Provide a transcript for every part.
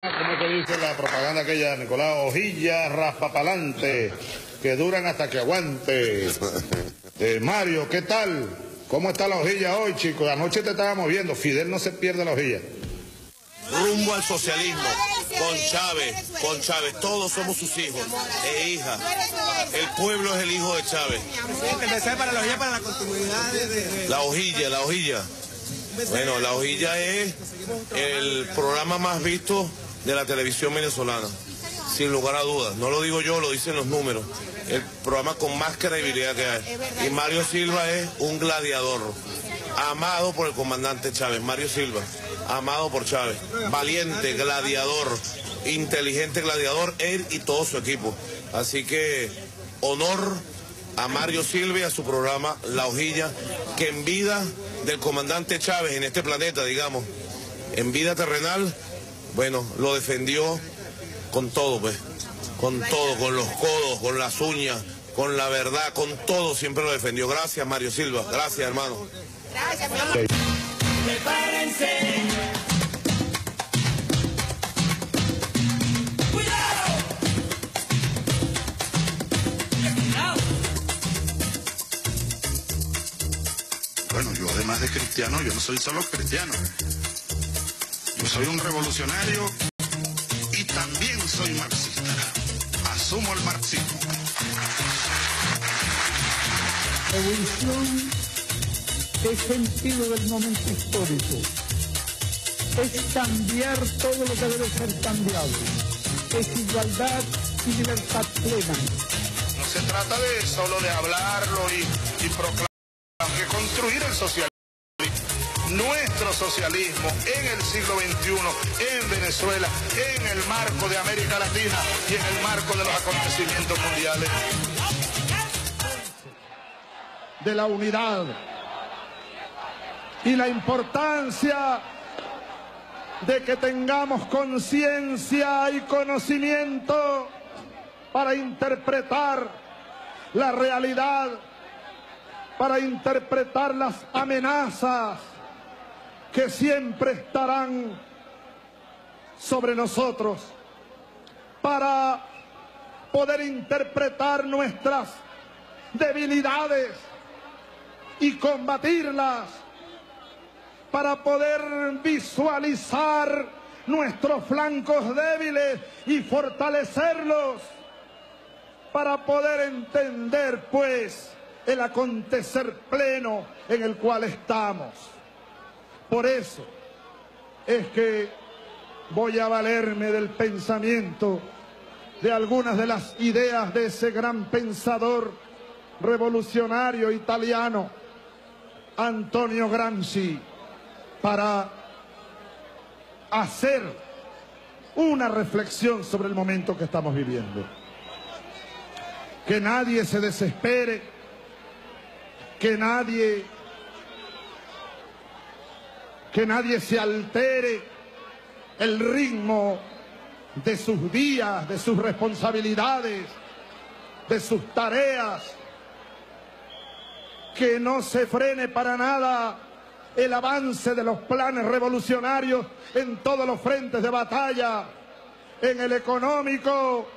¿Cómo te dice la propaganda aquella, Nicolás? Hojilla, raspa pa'lante, que duran hasta que aguante. Mario, ¿qué tal? ¿Cómo está la hojilla hoy, chicos? Anoche te estábamos viendo, Fidel no se pierde la hojilla. Rumbo al socialismo, con Chávez, todos somos sus hijos e hijas. El pueblo es el hijo de Chávez. Presidente, el mensaje para la hojilla, para la continuidad de... La hojilla. Bueno, la hojilla es el programa más visto de la televisión venezolana, sin lugar a dudas. No lo digo yo, lo dicen los números. El programa con más credibilidad que hay. Y Mario Silva es un gladiador, amado por el comandante Chávez. Mario Silva, amado por Chávez. Valiente, gladiador, inteligente gladiador, él y todo su equipo. Así que honor a Mario Silva y a su programa La Hojilla, que en vida del comandante Chávez en este planeta, digamos, en vida terrenal, bueno, lo defendió con todo, pues, con todo, con los codos, con las uñas, con la verdad, con todo, siempre lo defendió. Gracias, Mario Silva, gracias, hermano. Gracias, hermano. Prepárense. Bueno, yo además de cristiano, yo no soy solo cristiano. Yo soy un revolucionario y también soy marxista. Asumo el marxismo. Revolución es sentido del momento histórico. Es cambiar todo lo que debe ser cambiado. Es igualdad y libertad plena. No se trata de solo de hablarlo y proclamar. Que construir el socialismo, nuestro socialismo en el siglo XXI, en Venezuela, en el marco de América Latina y en el marco de los acontecimientos mundiales. De la unidad y la importancia de que tengamos conciencia y conocimiento para interpretar la realidad, para interpretar las amenazas que siempre estarán sobre nosotros, para poder interpretar nuestras debilidades y combatirlas, para poder visualizar nuestros flancos débiles y fortalecerlos, para poder entender, pues, el acontecer pleno en el cual estamos. Por eso es que voy a valerme del pensamiento de algunas de las ideas de ese gran pensador revolucionario italiano, Antonio Gramsci, para hacer una reflexión sobre el momento que estamos viviendo. Que nadie se desespere, que nadie se altere el ritmo de sus días, de sus responsabilidades, de sus tareas, que no se frene para nada el avance de los planes revolucionarios en todos los frentes de batalla, en el económico,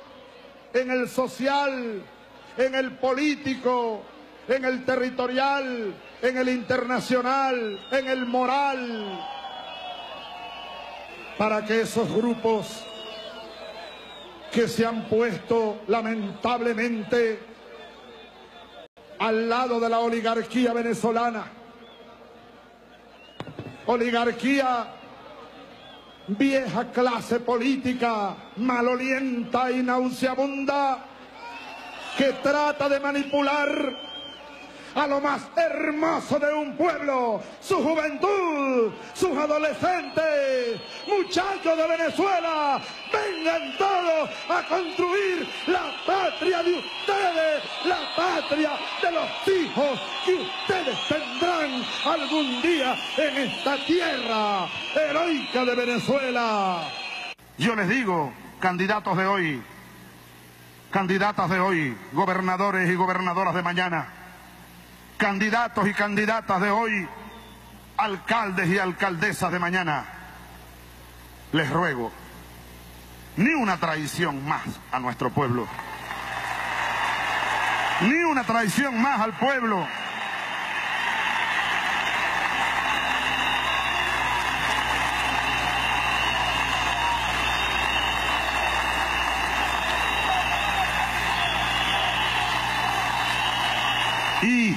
en el social, en el político, en el territorial, en el internacional, en el moral, para que esos grupos que se han puesto lamentablemente al lado de la oligarquía venezolana, oligarquía, vieja clase política, malolienta y nauseabunda, que trata de manipular a lo más hermoso de un pueblo, su juventud, sus adolescentes, muchachos de Venezuela, vengan todos a construir la patria de ustedes, la patria de los hijos que ustedes tendrán algún día en esta tierra heroica de Venezuela. Yo les digo, candidatos de hoy, candidatas de hoy, gobernadores y gobernadoras de mañana, candidatos y candidatas de hoy, alcaldes y alcaldesas de mañana, les ruego ni una traición más a nuestro pueblo. Ni una traición más al pueblo. Y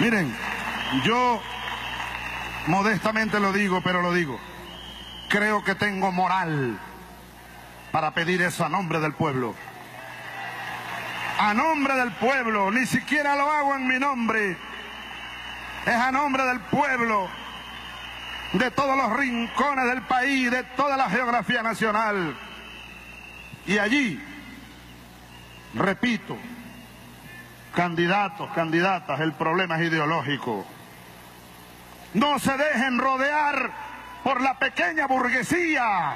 miren, yo modestamente lo digo, pero lo digo. Creo que tengo moral para pedir eso a nombre del pueblo. A nombre del pueblo, ni siquiera lo hago en mi nombre. Es a nombre del pueblo, de todos los rincones del país, de toda la geografía nacional. Y allí, repito, candidatos, candidatas, el problema es ideológico. No se dejen rodear por la pequeña burguesía.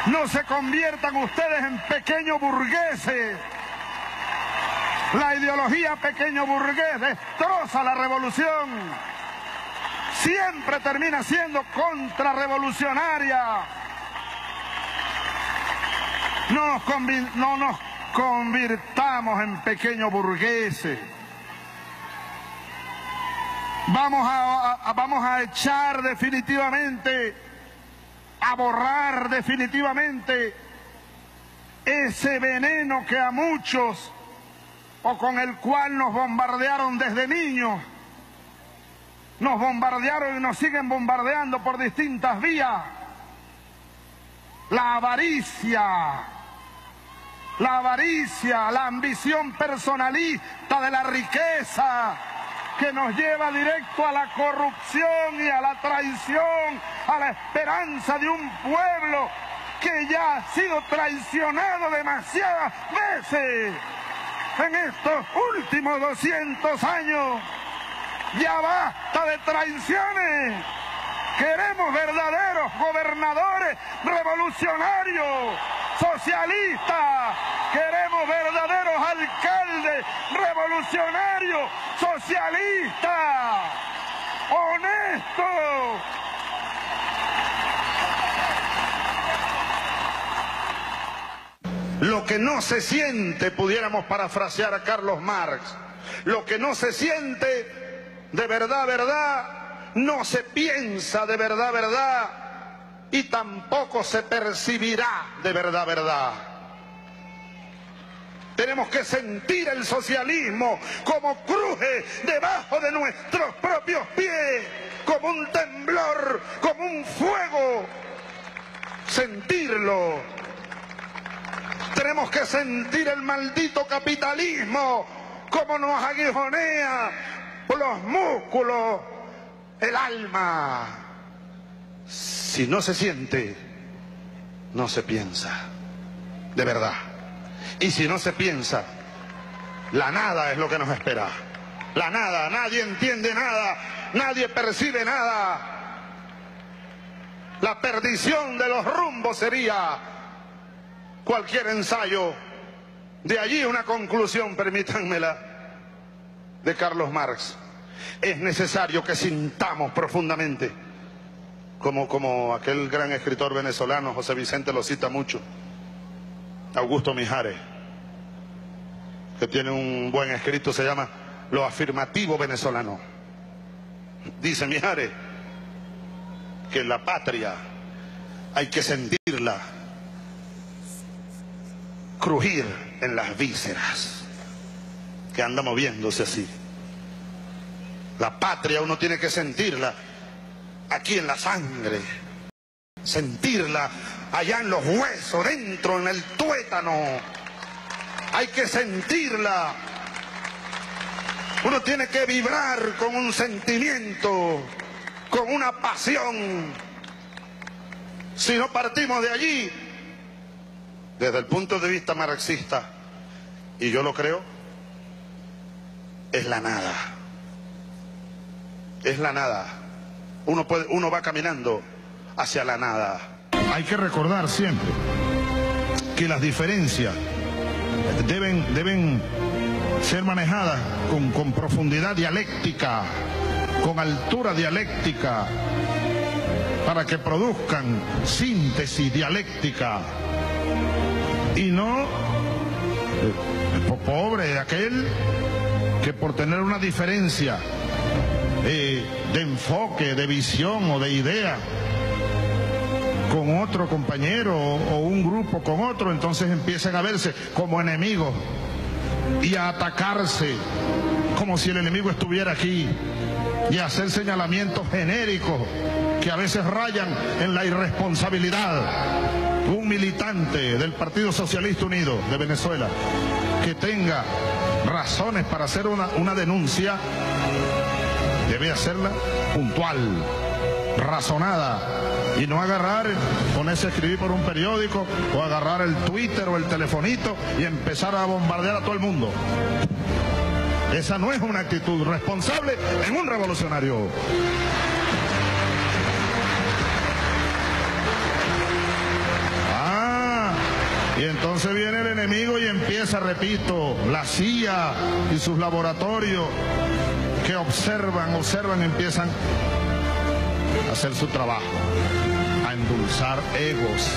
No se conviertan ustedes en pequeños burgueses. La ideología pequeño burgués destroza la revolución. Siempre termina siendo contrarrevolucionaria. No nos convirtamos en pequeños burgueses. Vamos a echar definitivamente, a borrar definitivamente ese veneno que a muchos, o con el cual nos bombardearon desde niños, nos bombardearon y nos siguen bombardeando por distintas vías. La avaricia, la ambición personalista de la riqueza, que nos lleva directo a la corrupción y a la traición, a la esperanza de un pueblo que ya ha sido traicionado demasiadas veces en estos últimos 200 años. Ya basta de traiciones. Queremos verdaderos gobernadores revolucionarios, socialistas. Queremos verdaderos alcaldes revolucionarios, socialistas, honestos. Lo que no se siente, pudiéramos parafrasear a Carlos Marx, lo que no se siente de verdad, verdad, no se piensa de verdad, verdad, y tampoco se percibirá de verdad, verdad. Tenemos que sentir el socialismo como cruje debajo de nuestros propios pies, como un temblor, como un fuego. Sentirlo. Tenemos que sentir el maldito capitalismo, como nos aguijonea por los músculos, el alma. Si no se siente, no se piensa, de verdad. Y si no se piensa, la nada es lo que nos espera. La nada, nadie entiende nada, nadie percibe nada. La perdición de los rumbos sería cualquier ensayo. De allí una conclusión, permítanmela, de Carlos Marx. Es necesario que sintamos profundamente, como aquel gran escritor venezolano, José Vicente lo cita mucho, Augusto Mijares, que tiene un buen escrito, se llama Lo afirmativo venezolano. Dice Mijares que la patria hay que sentirla crujir en las vísceras, que anda moviéndose así. La patria uno tiene que sentirla aquí en la sangre, sentirla allá en los huesos, dentro, en el tuétano. Hay que sentirla. Uno tiene que vibrar con un sentimiento, con una pasión. Si no partimos de allí, desde el punto de vista marxista, y yo lo creo, es la nada. Es la nada. Uno va caminando hacia la nada. Hay que recordar siempre que las diferencias deben ser manejadas con profundidad dialéctica, con altura dialéctica, para que produzcan síntesis dialéctica y no pobre aquel que por tener una diferencia de enfoque, de visión o de idea con otro compañero o un grupo con otro, entonces empiezan a verse como enemigos y a atacarse como si el enemigo estuviera aquí y a hacer señalamientos genéricos que a veces rayan en la irresponsabilidad. Un militante del Partido Socialista Unido de Venezuela que tenga razones para hacer una denuncia debe hacerla puntual, razonada, y no agarrar, ponerse a escribir por un periódico o agarrar el Twitter o el telefonito y empezar a bombardear a todo el mundo. Esa no es una actitud responsable en un revolucionario. Y entonces viene el enemigo y empieza, repito, la CIA y sus laboratorios que observan, empiezan a hacer su trabajo, a endulzar egos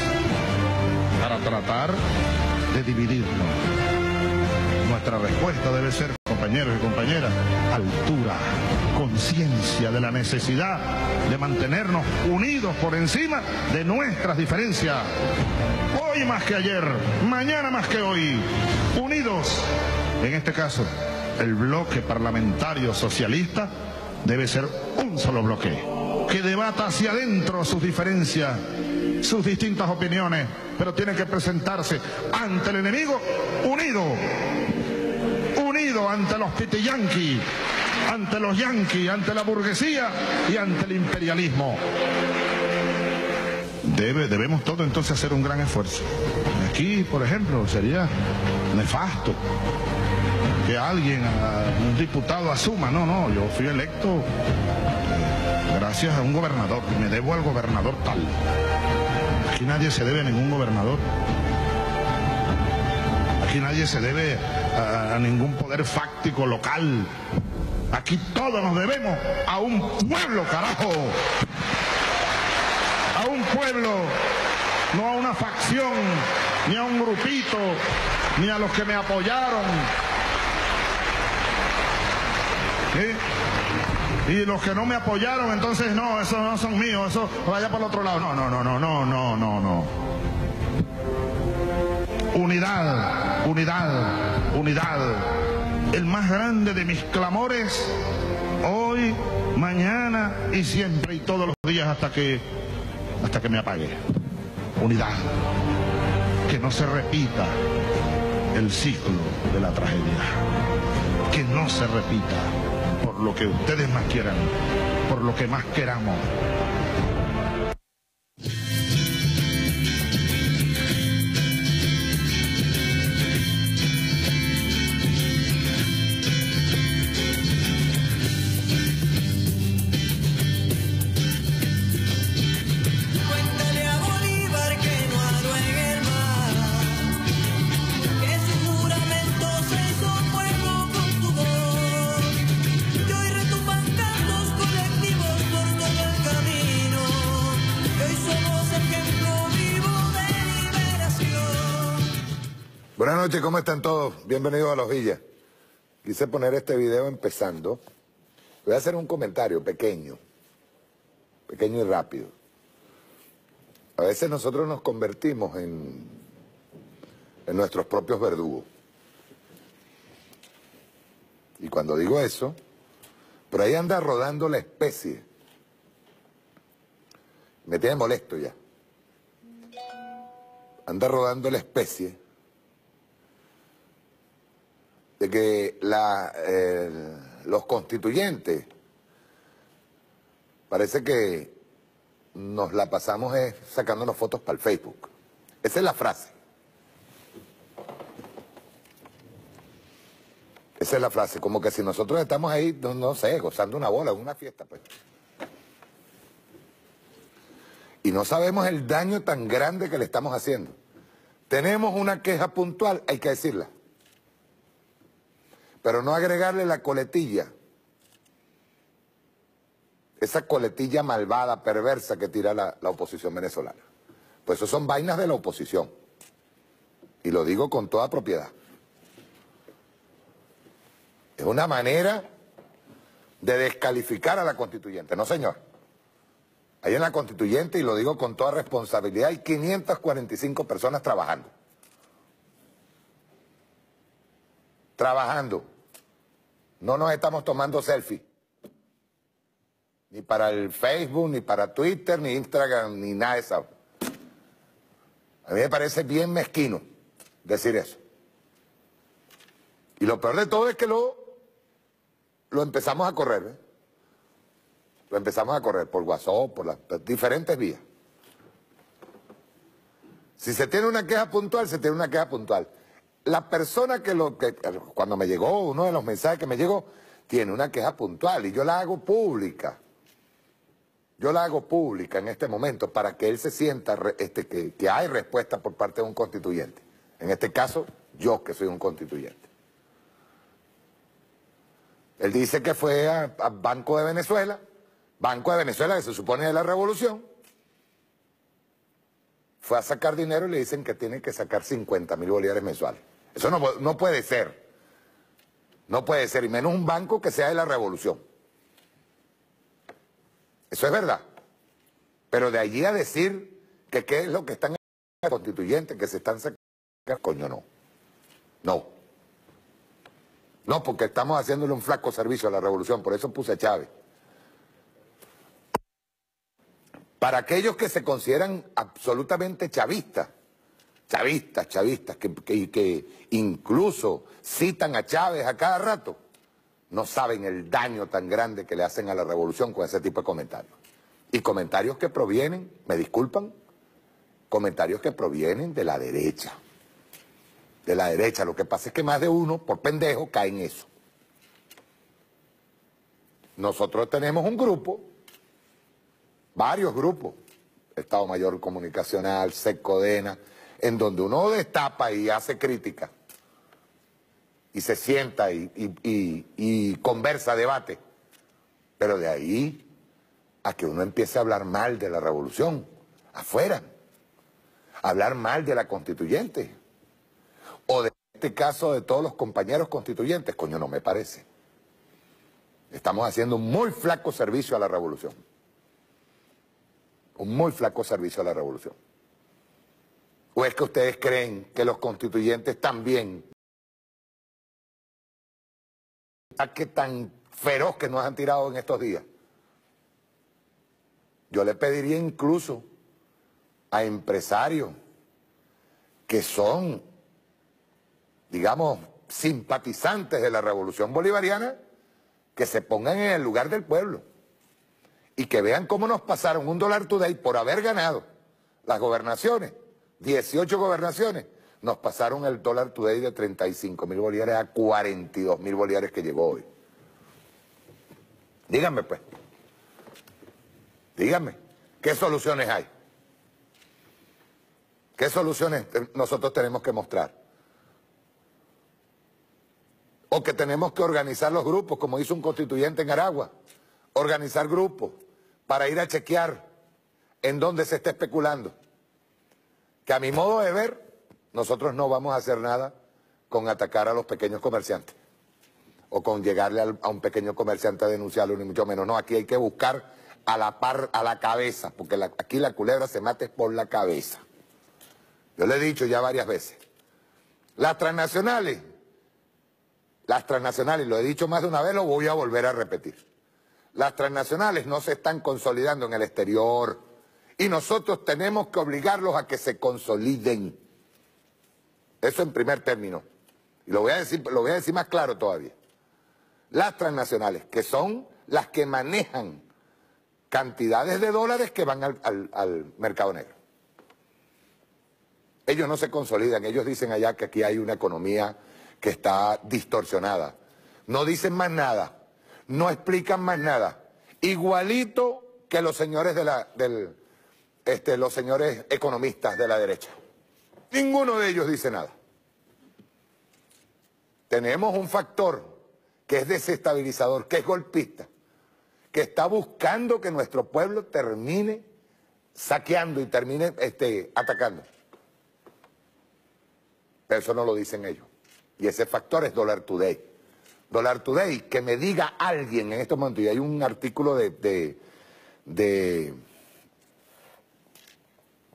para tratar de dividirnos. Nuestra respuesta debe ser, compañeros y compañeras, altura, conciencia de la necesidad de mantenernos unidos por encima de nuestras diferencias. Hoy más que ayer, mañana más que hoy, unidos. En este caso, el bloque parlamentario socialista debe ser un solo bloque, que debata hacia adentro sus diferencias, sus distintas opiniones, pero tiene que presentarse ante el enemigo unido, unido ante los pitiyanquis, ante los yanquis, ante la burguesía y ante el imperialismo. Debemos todos entonces hacer un gran esfuerzo. Aquí, por ejemplo, sería nefasto que alguien, un diputado asuma, no, yo fui electo gracias a un gobernador, me debo al gobernador tal. Aquí nadie se debe a ningún gobernador. Aquí nadie se debe a ningún poder fáctico local. Aquí todos nos debemos a un pueblo, carajo. A un pueblo, no a una facción, ni a un grupito, ni a los que me apoyaron. ¿Sí? Y los que no me apoyaron, entonces no, esos no son míos, eso vaya para el otro lado. No. Unidad, unidad, unidad. El más grande de mis clamores, hoy, mañana y siempre y todos los días hasta que me apague. Unidad. Que no se repita el ciclo de la tragedia. Que no se repita por lo que ustedes más quieran, por lo que más queramos. Buenas noches, ¿cómo están todos? Bienvenidos a La Hojilla. Quise poner este video empezando. Voy a hacer un comentario pequeño y rápido. A veces nosotros nos convertimos en nuestros propios verdugos. Y cuando digo eso, por ahí anda rodando la especie. Me tiene molesto ya. Anda rodando la especie de que los constituyentes parece que nos la pasamos sacándonos fotos para el Facebook. Esa es la frase. Esa es la frase, como que si nosotros estamos ahí, no sé, gozando una bola, en una fiesta, pues. Y no sabemos el daño tan grande que le estamos haciendo. Tenemos una queja puntual, hay que decirla. Pero no agregarle la coletilla. esa coletilla malvada, perversa que tira la oposición venezolana. Pues eso son vainas de la oposición. Y lo digo con toda propiedad. Es una manera de descalificar a la constituyente. No, señor. Ahí en la constituyente, y lo digo con toda responsabilidad, hay 545 personas trabajando. Trabajando. No nos estamos tomando selfie. Ni para el Facebook, ni para Twitter, ni Instagram, ni nada de eso. A mí me parece bien mezquino decir eso. Y lo peor de todo es que lo empezamos a correr, ¿eh? Lo empezamos a correr por WhatsApp, por las diferentes vías. Si se tiene una queja puntual, se tiene una queja puntual. La persona cuando me llegó, uno de los mensajes que me llegó, tiene una queja puntual y yo la hago pública. Yo la hago pública en este momento para que él se sienta que hay respuesta por parte de un constituyente. En este caso, yo que soy un constituyente. Él dice que fue a Banco de Venezuela que se supone de la revolución, fue a sacar dinero y le dicen que tiene que sacar 50.000 bolívares mensuales. Eso no puede ser. No puede ser, y menos un banco que sea de la revolución. Eso es verdad. Pero de allí a decir que qué es lo que están en la constituyente, que se están sacando, coño, no. No. No, porque estamos haciéndole un flaco servicio a la revolución, por eso puse a Chávez. Para aquellos que se consideran absolutamente chavistas, que incluso citan a Chávez a cada rato, no saben el daño tan grande que le hacen a la revolución con ese tipo de comentarios. Y comentarios que provienen, me disculpan, comentarios que provienen de la derecha. De la derecha, lo que pasa es que más de uno, por pendejo, cae en eso. Nosotros tenemos un grupo, varios grupos, Estado Mayor Comunicacional, SECODENA, en donde uno destapa y hace crítica, y se sienta y conversa, debate, pero de ahí a que uno empiece a hablar mal de la revolución, afuera, hablar mal de la constituyente, o de este caso de todos los compañeros constituyentes, coño, no me parece. Estamos haciendo un muy flaco servicio a la revolución. Un muy flaco servicio a la revolución. ¿O es que ustedes creen que los constituyentes también, que tan feroz que nos han tirado en estos días? Yo le pediría incluso a empresarios que son, digamos, simpatizantes de la revolución bolivariana, que se pongan en el lugar del pueblo y que vean cómo nos pasaron $1 today por haber ganado las gobernaciones, 18 gobernaciones, nos pasaron el $1 today de 35.000 bolívares a 42.000 bolívares que llegó hoy. Díganme pues, díganme, ¿qué soluciones hay? ¿Qué soluciones nosotros tenemos que mostrar? O que tenemos que organizar los grupos, como hizo un constituyente en Aragua, organizar grupos para ir a chequear en dónde se está especulando. Que a mi modo de ver, nosotros no vamos a hacer nada con atacar a los pequeños comerciantes o con llegarle a un pequeño comerciante a denunciarlo, ni mucho menos. No, aquí hay que buscar a la cabeza, porque aquí la culebra se mate por la cabeza. Yo le he dicho ya varias veces, las transnacionales, lo he dicho más de una vez, lo voy a volver a repetir. Las transnacionales no se están consolidando en el exterior y nosotros tenemos que obligarlos a que se consoliden. Eso en primer término. Y lo voy a decir más claro todavía. Las transnacionales, que son las que manejan cantidades de dólares que van al mercado negro. Ellos no se consolidan, ellos dicen allá que aquí hay una economía que está distorsionada. No dicen más nada, no explican más nada. Igualito que los señores los señores economistas de la derecha. Ninguno de ellos dice nada. Tenemos un factor que es desestabilizador, que es golpista, que está buscando que nuestro pueblo termine saqueando y termine atacando. Pero eso no lo dicen ellos. Y ese factor es Dollar Today. Dollar Today, que me diga alguien en estos momentos, y hay un artículo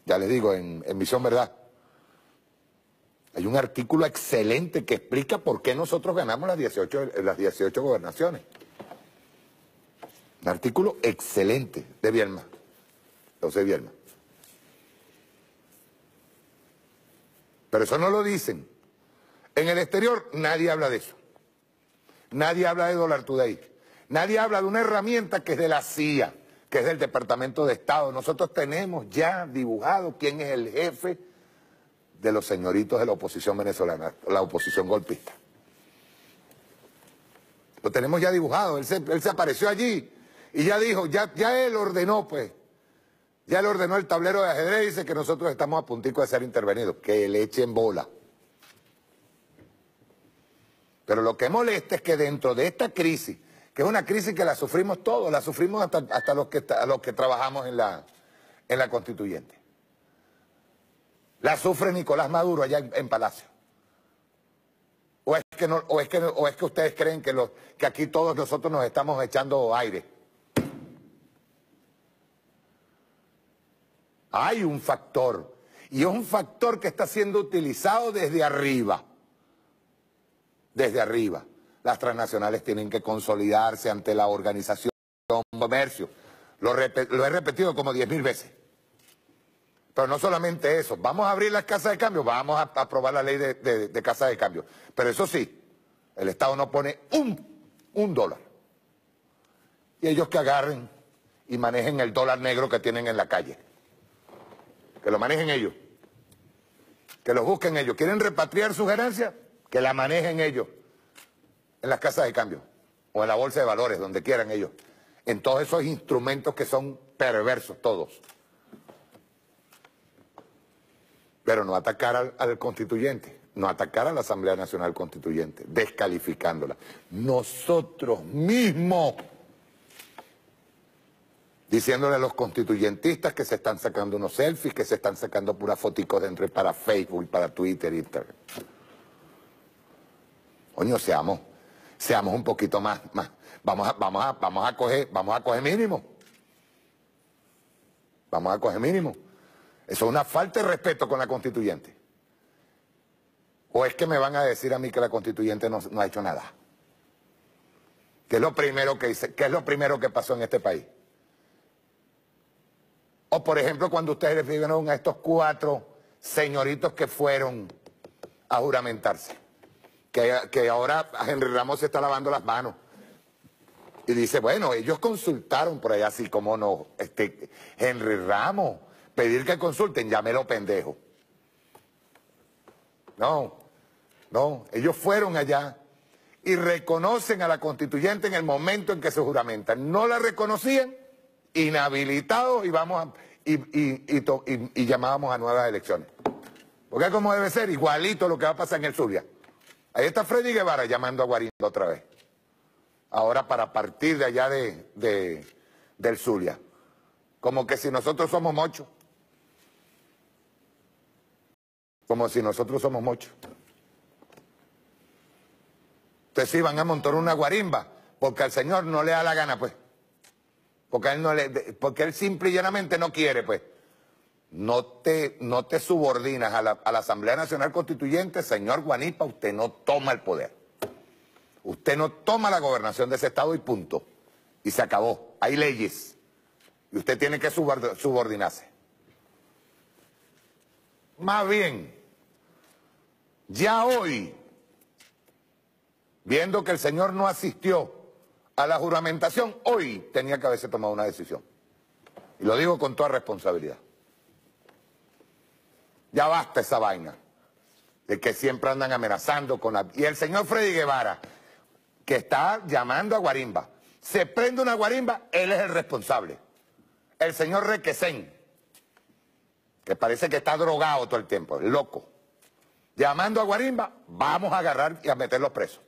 ya les digo, en Misión Verdad, hay un artículo excelente que explica por qué nosotros ganamos las 18 gobernaciones. Un artículo excelente de Bielma, José Bielma. Pero eso no lo dicen. En el exterior nadie habla de eso. Nadie habla de Dollar Today. Nadie habla de una herramienta que es de la CIA, que es del Departamento de Estado. Nosotros tenemos ya dibujado quién es el jefe de los señoritos de la oposición venezolana, la oposición golpista. Lo tenemos ya dibujado. Él se apareció allí y ya dijo, ya él ordenó, pues. Ya él ordenó el tablero de ajedrez y dice que nosotros estamos a puntico de ser intervenidos. Que le echen bola. Pero lo que molesta es que dentro de esta crisis, que es una crisis que la sufrimos todos, la sufrimos hasta los que trabajamos en la Constituyente. La sufre Nicolás Maduro allá en Palacio. ¿O es que ustedes creen que aquí todos nosotros nos estamos echando aire? Hay un factor, y es un factor que está siendo utilizado desde arriba. Desde arriba. Las transnacionales tienen que consolidarse ante la Organización de Comercio. Lo he repetido como 10.000 veces. Pero no solamente eso. Vamos a abrir las casas de cambio, vamos a aprobar la ley de casas de cambio. Pero eso sí, el Estado no pone un dólar. Y ellos que agarren y manejen el dólar negro que tienen en la calle. Que lo manejen ellos. Que lo busquen ellos. ¿Quieren repatriar su gerencia? Que la manejen ellos. En las casas de cambio. O en la bolsa de valores, donde quieran ellos. En todos esos instrumentos que son perversos todos. Pero no atacar al constituyente. No atacar a la Asamblea Nacional Constituyente. Descalificándola. Nosotros mismos. Diciéndole a los constituyentistas que se están sacando unos selfies, que se están sacando puras foticos dentro y para Facebook, para Twitter, Instagram. Coño, seamos un poquito más. Vamos a coger mínimo. Vamos a coger mínimo. Eso es una falta de respeto con la constituyente. ¿O es que me van a decir a mí que la constituyente no ha hecho nada? ¿Qué es lo primero que hice? ¿Qué es lo primero que pasó en este país? O por ejemplo cuando ustedes vieron a estos 4 señoritos que fueron a juramentarse. Que ahora Henry Ramos se está lavando las manos. Y dice, bueno, ellos consultaron por allá, así como no. Henry Ramos, pedir que consulten, llámelo pendejo. No, ellos fueron allá y reconocen a la constituyente en el momento en que se juramentan. No la reconocían, inhabilitados y llamábamos a nuevas elecciones. Porque como debe ser, igualito lo que va a pasar en el Zulia. Ahí está Freddy Guevara llamando a Guarín otra vez. Ahora para partir de allá del Zulia. Como que si nosotros somos mochos. Como si nosotros somos mochos. Entonces sí, van a montar una guarimba, porque al señor no le da la gana, pues. Porque él simple y llanamente no quiere, pues. No te subordinas a la Asamblea Nacional Constituyente, señor Guanipa, usted no toma el poder. Usted no toma la gobernación de ese estado y punto. Y se acabó. Hay leyes. Y usted tiene que subordinarse. Más bien, ya hoy, viendo que el señor no asistió a la juramentación, hoy tenía que haberse tomado una decisión. Y lo digo con toda responsabilidad. Ya basta esa vaina de que siempre andan amenazando con la... Y el señor Freddy Guevara, que está llamando a guarimba, se prende una guarimba, él es el responsable. El señor Requesén, que parece que está drogado todo el tiempo, es loco. Llamando a guarimba, vamos a agarrar y a meterlos presos.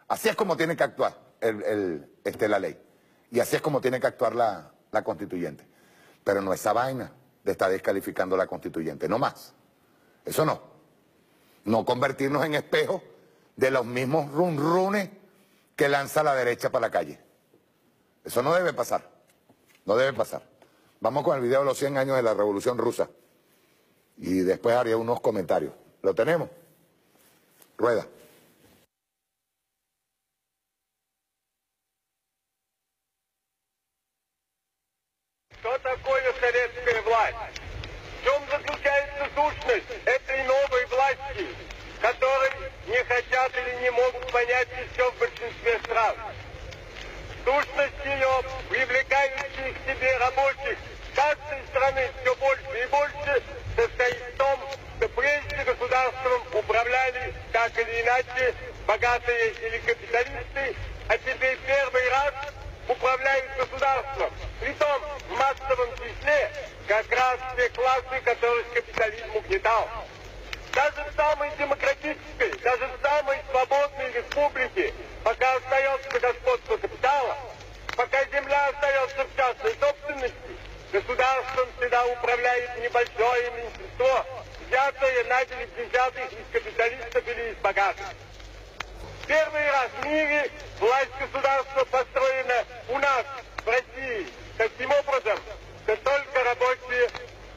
Así es como tiene que actuar la ley. Y así es como tiene que actuar la constituyente. Pero no esa vaina de estar descalificando la constituyente, no más. Eso no. No convertirnos en espejos de los mismos runrunes que lanza la derecha para la calle. Eso no debe pasar. No debe pasar. Vamos con el video de los 100 años de la Revolución Rusa. Y después haría unos comentarios. ¿Lo tenemos? Rueda. Что такое советская власть? В чем заключается сущность этой новой власти, которой не хотят или не могут понять еще в большинстве стран? Сущность ее, привлекающих к себе рабочих каждой страны все больше и больше, состоит в том, что прежде государством управляли так или иначе богатые или капиталисты, а теперь первый раз управляют государством, притом в массовом числе как раз те классы, которых капитализм угнетал. Даже в самой демократической, даже в самой свободной республике, пока остается господство капитала, пока земля остается в частной собственности, государством всегда управляет небольшое меньшинство, взятое на 10-х из капиталистов или из богатых. Первый раз в мире власть государства построена у нас, в России, таким образом, что только рабочие,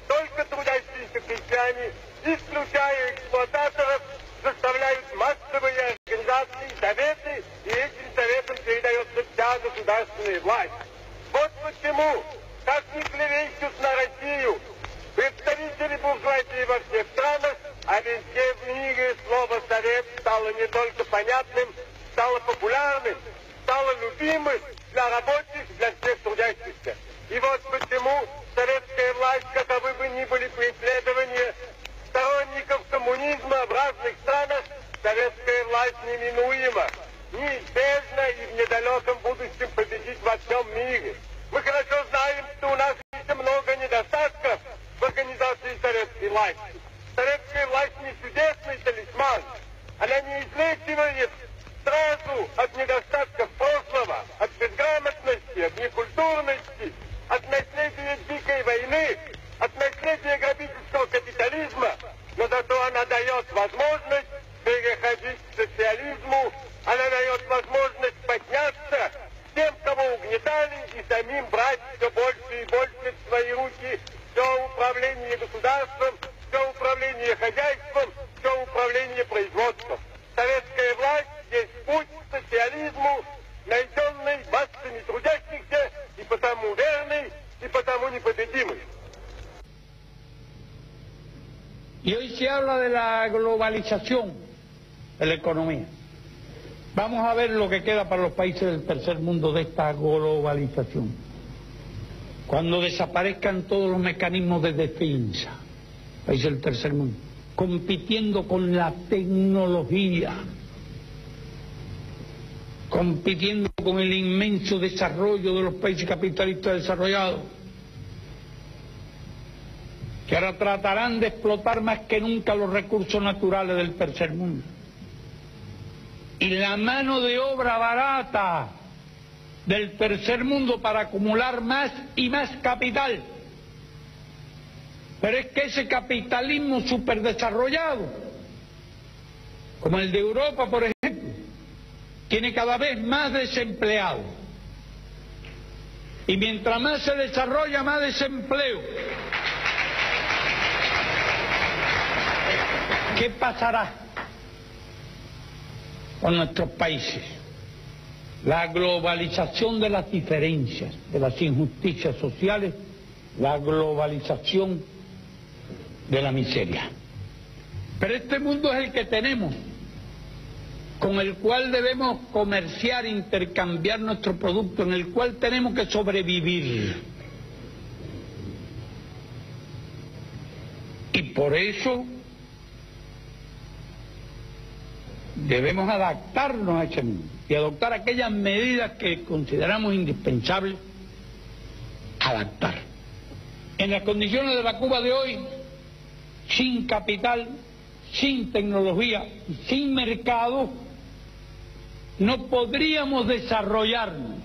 только трудящиеся крестьяне, исключая эксплуататоров, заставляют массовые организации, советы, и этим советам передается вся государственная власть. Вот почему, как ни клевещут на Россию представители буржуазии во всех странах, а везде в мире слово «совет» стало не только понятным, стало популярным, стало любимым для рабочих, для всех трудящихся. И вот почему советская власть, каковы бы ни были преследования сторонников коммунизма в разных странах, советская власть неминуема, неизбежна и в недалеком будущем победит во всем мире. Мы хорошо знаем, что у нас еще много недостатков в организации советской власти. Советская власть не чудесный талисман. Она не излечивает сразу от недостатков прошлого, от безграмотности, от некультурности, от наследия дикой войны, от наследия грабительского капитализма. Но зато она дает возможность переходить к социализму, она дает возможность подняться тем, кого угнетали, и самим брать все больше и больше в свои руки все управление государством, все управление хозяйством, все управление производством. Советская власть есть путь к социализму, найденный массами трудящихся, и потому верный, и потому непобедимый. Y hoy se habla de la globalización de la economía. Vamos a ver lo que queda para los países del tercer mundo de esta globalización. Cuando desaparezcan todos los mecanismos de defensa, países del tercer mundo, compitiendo con la tecnología, compitiendo con el inmenso desarrollo de los países capitalistas desarrollados, que ahora tratarán de explotar más que nunca los recursos naturales del tercer mundo. Y la mano de obra barata del tercer mundo para acumular más y más capital. Pero es que ese capitalismo superdesarrollado, como el de Europa, por ejemplo, tiene cada vez más desempleados. Y mientras más se desarrolla, más desempleo. ¿Qué pasará con nuestros países? La globalización de las diferencias, de las injusticias sociales, la globalización de la miseria. Pero este mundo es el que tenemos, con el cual debemos comerciar, intercambiar nuestro producto, en el cual tenemos que sobrevivir. Y por eso debemos adaptarnos a ese mundo y adoptar aquellas medidas que consideramos indispensables adaptar. En las condiciones de la Cuba de hoy, sin capital, sin tecnología, sin mercado, no podríamos desarrollarnos.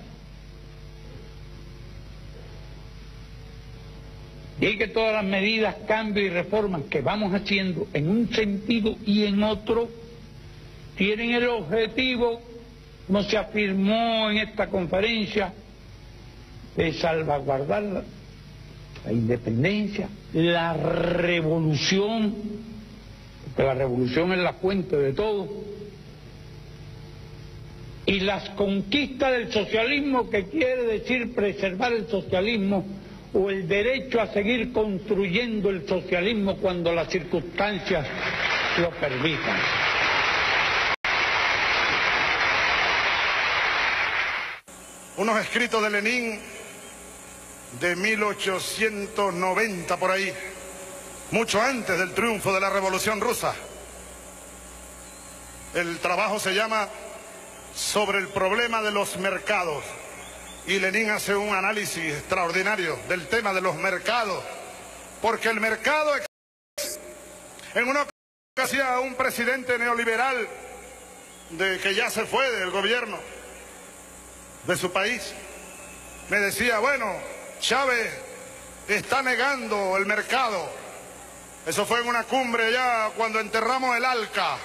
Y que todas las medidas, cambios y reformas que vamos haciendo en un sentido y en otro tienen el objetivo, como se afirmó en esta conferencia, de salvaguardar la independencia, la revolución, porque la revolución es la fuente de todo, y las conquistas del socialismo, que quiere decir preservar el socialismo o el derecho a seguir construyendo el socialismo cuando las circunstancias lo permitan. Unos escritos de Lenin de 1890 por ahí, mucho antes del triunfo de la Revolución Rusa. El trabajo se llama Sobre el problema de los mercados, y Lenin hace un análisis extraordinario del tema de los mercados, porque el mercado en una ocasión un presidente neoliberal que ya se fue del gobierno de su país me decía, bueno, Chávez está negando el mercado. Eso fue en una cumbre ya cuando enterramos el Alca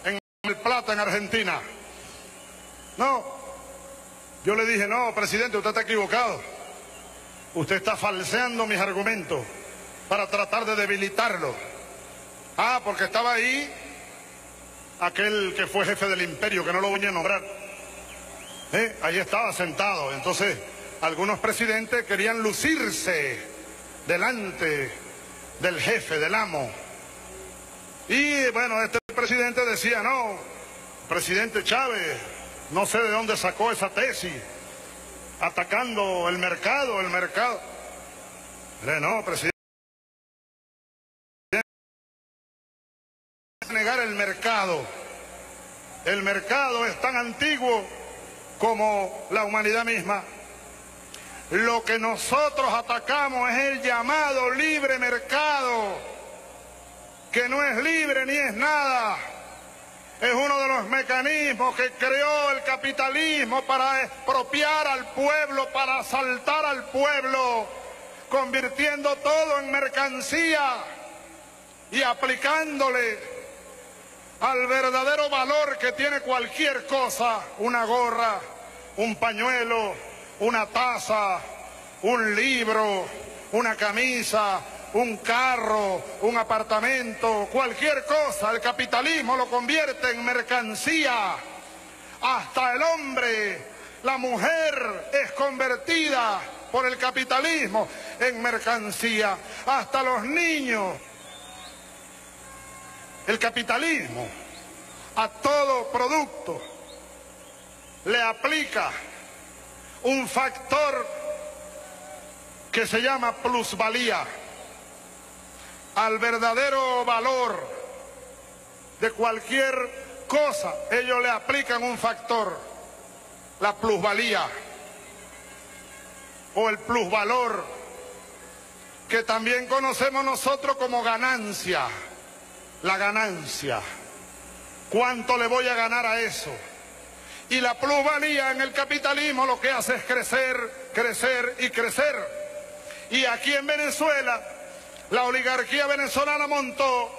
en El Plata, en Argentina. No, yo le dije, no, presidente, usted está equivocado. Usted está falseando mis argumentos para tratar de debilitarlo. Ah, porque estaba ahí aquel que fue jefe del imperio, que no lo voy a nombrar. Ahí estaba sentado. Entonces, algunos presidentes querían lucirse delante del jefe, del amo. Y bueno, este presidente decía, no, presidente Chávez, no sé de dónde sacó esa tesis, atacando el mercado. No, presidente, negar el mercado. El mercado es tan antiguo como la humanidad misma. Lo que nosotros atacamos es el llamado libre mercado, que no es libre ni es nada. Es uno de los mecanismos que creó el capitalismo para expropiar al pueblo, para asaltar al pueblo, convirtiendo todo en mercancía y aplicándole al verdadero valor que tiene cualquier cosa, una gorra, un pañuelo, una taza, un libro, una camisa, un carro, un apartamento, cualquier cosa. El capitalismo lo convierte en mercancía. Hasta el hombre, la mujer es convertida por el capitalismo en mercancía. Hasta los niños. El capitalismo a todo producto le aplica un factor que se llama plusvalía. Al verdadero valor de cualquier cosa, ellos le aplican un factor, la plusvalía, o el plusvalor, que también conocemos nosotros como ganancia. La ganancia, ¿cuánto le voy a ganar a eso? Y la plusvalía en el capitalismo lo que hace es crecer, crecer y crecer. Y aquí en Venezuela, la oligarquía venezolana montó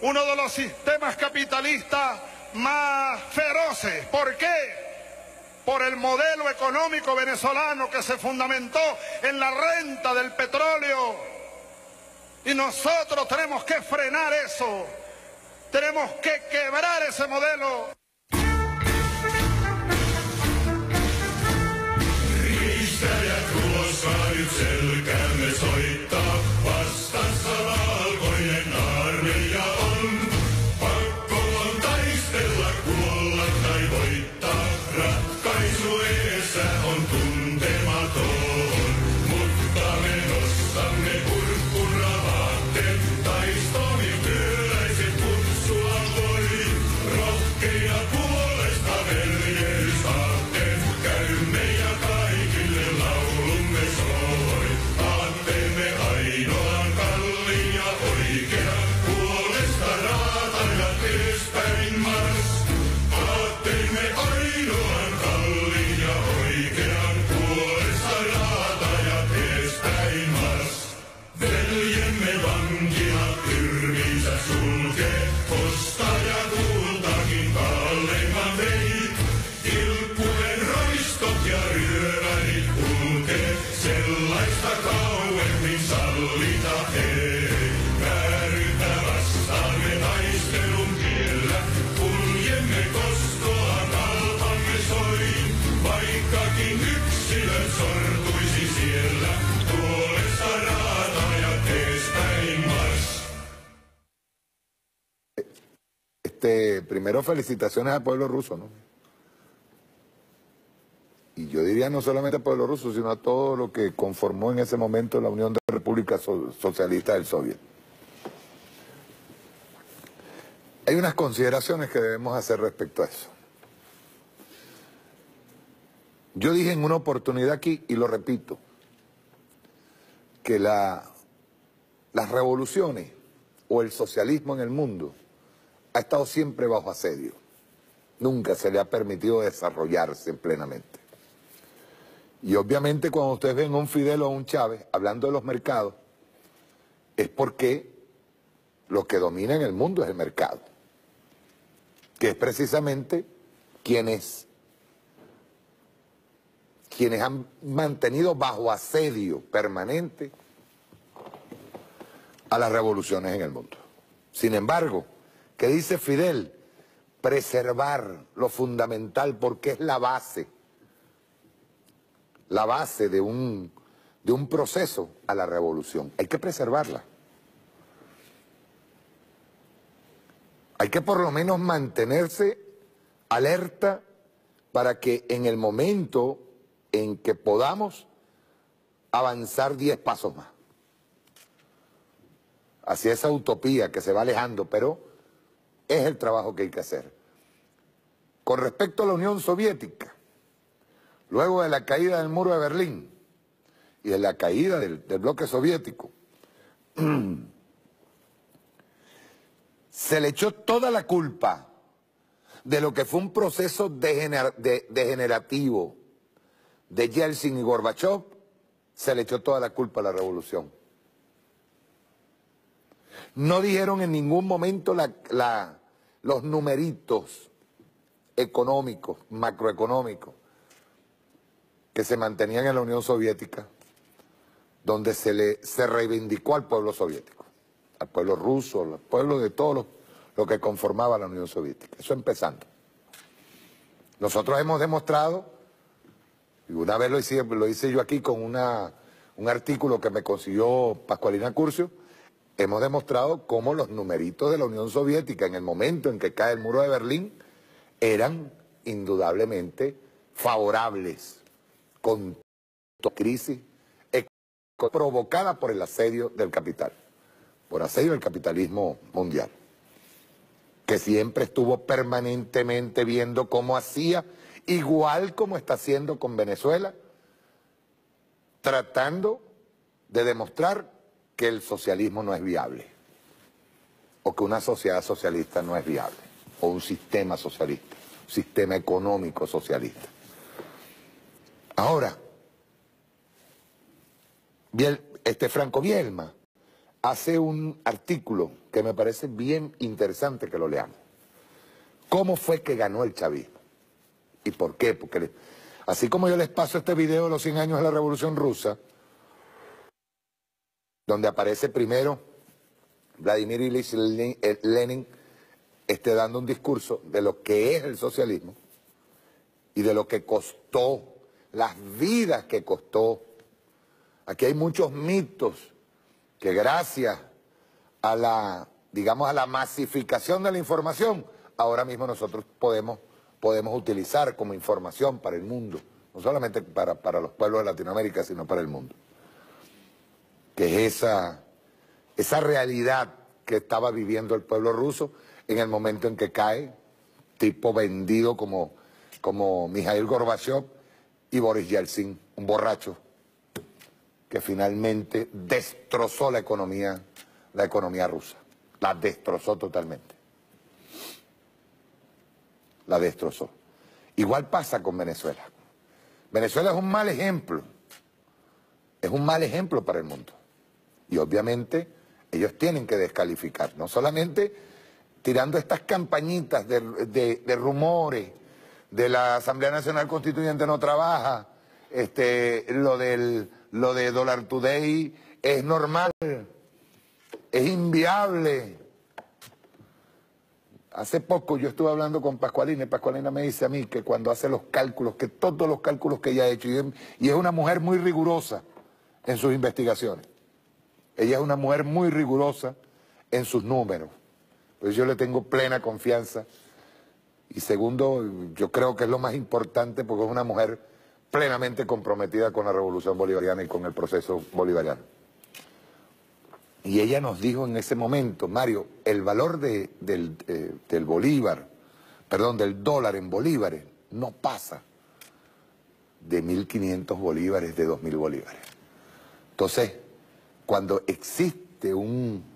uno de los sistemas capitalistas más feroces. ¿Por qué? Por el modelo económico venezolano que se fundamentó en la renta del petróleo. Y nosotros tenemos que frenar eso. Tenemos que quebrar ese modelo. Selkämme soittaa, vastassa valkoinen armeija on. Pakko on taistella, kuolla tai voittaa. Ratkaisu edessä on tuntematon. Mutta me nostamme purppuravaatteet. Taistomi työläiset kutsua voi. Rohkeja Primero felicitaciones al pueblo ruso, ¿no? Y yo diría no solamente al pueblo ruso, sino a todo lo que conformó en ese momento la Unión de Repúblicas Socialistas del Soviet. Hay unas consideraciones que debemos hacer respecto a eso. Yo dije en una oportunidad aquí, y lo repito, que las revoluciones o el socialismo en el mundo ha estado siempre bajo asedio. Nunca se le ha permitido desarrollarse plenamente. Y obviamente cuando ustedes ven a un Fidel o a un Chávez hablando de los mercados, es porque lo que domina en el mundo es el mercado, que es precisamente quienes han mantenido bajo asedio permanente a las revoluciones en el mundo. Sin embargo, ¿qué dice Fidel? Preservar lo fundamental, porque es la base de un proceso a la revolución. Hay que preservarla. Hay que por lo menos mantenerse alerta para que en el momento en que podamos avanzar 10 pasos más hacia esa utopía que se va alejando, pero es el trabajo que hay que hacer. Con respecto a la Unión Soviética, luego de la caída del muro de Berlín y de la caída del bloque soviético, se le echó toda la culpa de lo que fue un proceso degenerativo de Yeltsin y Gorbachev, se le echó toda la culpa a la revolución. No dijeron en ningún momento los numeritos económicos, macroeconómicos, que se mantenían en la Unión Soviética, donde se reivindicó al pueblo soviético, al pueblo ruso, al pueblo de todo lo que conformaba la Unión Soviética. Eso empezando. Nosotros hemos demostrado, y una vez lo hice yo aquí con un artículo que me consiguió Pascualina Curcio, hemos demostrado cómo los numeritos de la Unión Soviética en el momento en que cae el muro de Berlín eran indudablemente favorables con toda crisis provocada por el asedio del capital, por asedio del capitalismo mundial, que siempre estuvo permanentemente viendo cómo hacía, igual como está haciendo con Venezuela, tratando de demostrar que el socialismo no es viable, o que una sociedad socialista no es viable, o un sistema socialista, un sistema económico socialista. Ahora, Franco Bielma hace un artículo que me parece bien interesante que lo leamos. ¿Cómo fue que ganó el chavismo? ¿Y por qué? Porque así como yo les paso este video de los 100 años de la Revolución Rusa, donde aparece primero Vladimir Ilich Lenin dando un discurso de lo que es el socialismo y de lo que costó, las vidas que costó. Aquí hay muchos mitos que gracias a la masificación de la información, ahora mismo nosotros podemos utilizar como información para el mundo, no solamente para los pueblos de Latinoamérica, sino para el mundo. Que es esa realidad que estaba viviendo el pueblo ruso en el momento en que cae, tipo vendido como Mikhail Gorbachev y Boris Yeltsin, un borracho, que finalmente destrozó la economía rusa. La destrozó totalmente. La destrozó. Igual pasa con Venezuela. Venezuela es un mal ejemplo. Es un mal ejemplo para el mundo. Y obviamente ellos tienen que descalificar, no solamente tirando estas campañitas de rumores, de la Asamblea Nacional Constituyente no trabaja, lo de Dollar Today es normal, es inviable. Hace poco yo estuve hablando con Pascualina y Pascualina me dice a mí que cuando hace los cálculos, que todos los cálculos que ella ha hecho, y es una mujer muy rigurosa en sus investigaciones, ella es una mujer muy rigurosa en sus números, Pues yo le tengo plena confianza. Y segundo, yo creo que es lo más importante porque es una mujer plenamente comprometida con la revolución bolivariana y con el proceso bolivariano. Y ella nos dijo en ese momento, Mario, el valor del bolívar, perdón, del dólar en bolívares no pasa de 1.500 bolívares, de 2.000 bolívares. Entonces, cuando existe un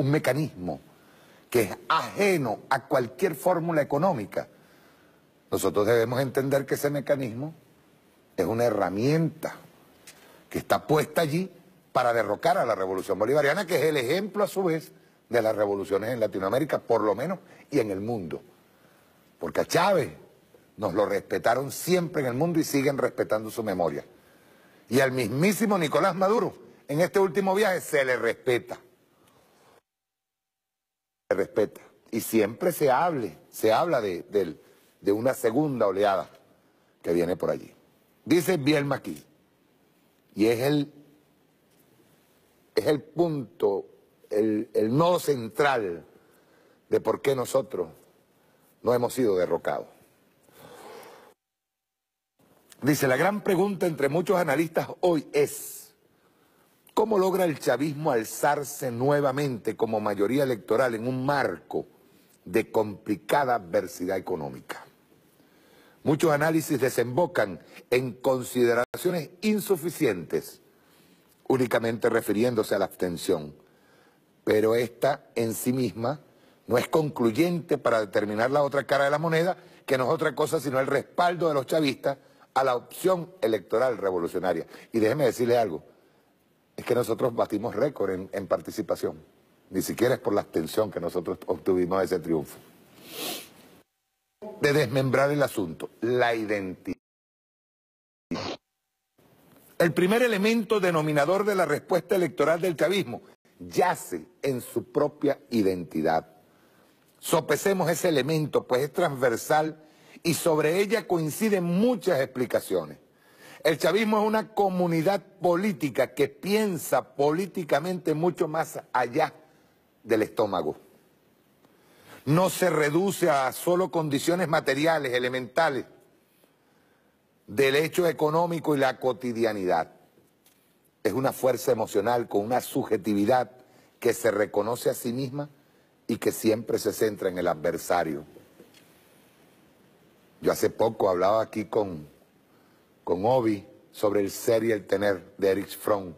mecanismo que es ajeno a cualquier fórmula económica, nosotros debemos entender que ese mecanismo es una herramienta que está puesta allí para derrocar a la revolución bolivariana, que es el ejemplo a su vez de las revoluciones en Latinoamérica, por lo menos, y en el mundo. Porque a Chávez nos lo respetaron siempre en el mundo y siguen respetando su memoria. Y al mismísimo Nicolás Maduro, en este último viaje, se le respeta. Se respeta. Y siempre se habla de una segunda oleada que viene por allí. Dice Bielma aquí, y es el punto, el nodo central de por qué nosotros no hemos sido derrocados. Dice, la gran pregunta entre muchos analistas hoy es, ¿cómo logra el chavismo alzarse nuevamente como mayoría electoral en un marco de complicada adversidad económica? Muchos análisis desembocan en consideraciones insuficientes, únicamente refiriéndose a la abstención, pero esta en sí misma no es concluyente para determinar la otra cara de la moneda, que no es otra cosa sino el respaldo de los chavistas a la opción electoral revolucionaria. Y déjeme decirle algo, es que nosotros batimos récord en participación, ni siquiera es por la abstención que nosotros obtuvimos ese triunfo. De desmembrar el asunto, la identidad. El primer elemento denominador de la respuesta electoral del chavismo yace en su propia identidad. Sopesemos ese elemento, pues es transversal y sobre ella coinciden muchas explicaciones. El chavismo es una comunidad política que piensa políticamente mucho más allá del estómago. No se reduce a solo condiciones materiales, elementales, del hecho económico y la cotidianidad. Es una fuerza emocional con una subjetividad que se reconoce a sí misma y que siempre se centra en el adversario. Yo hace poco hablaba aquí con Obi sobre el ser y el tener de Erich Fromm.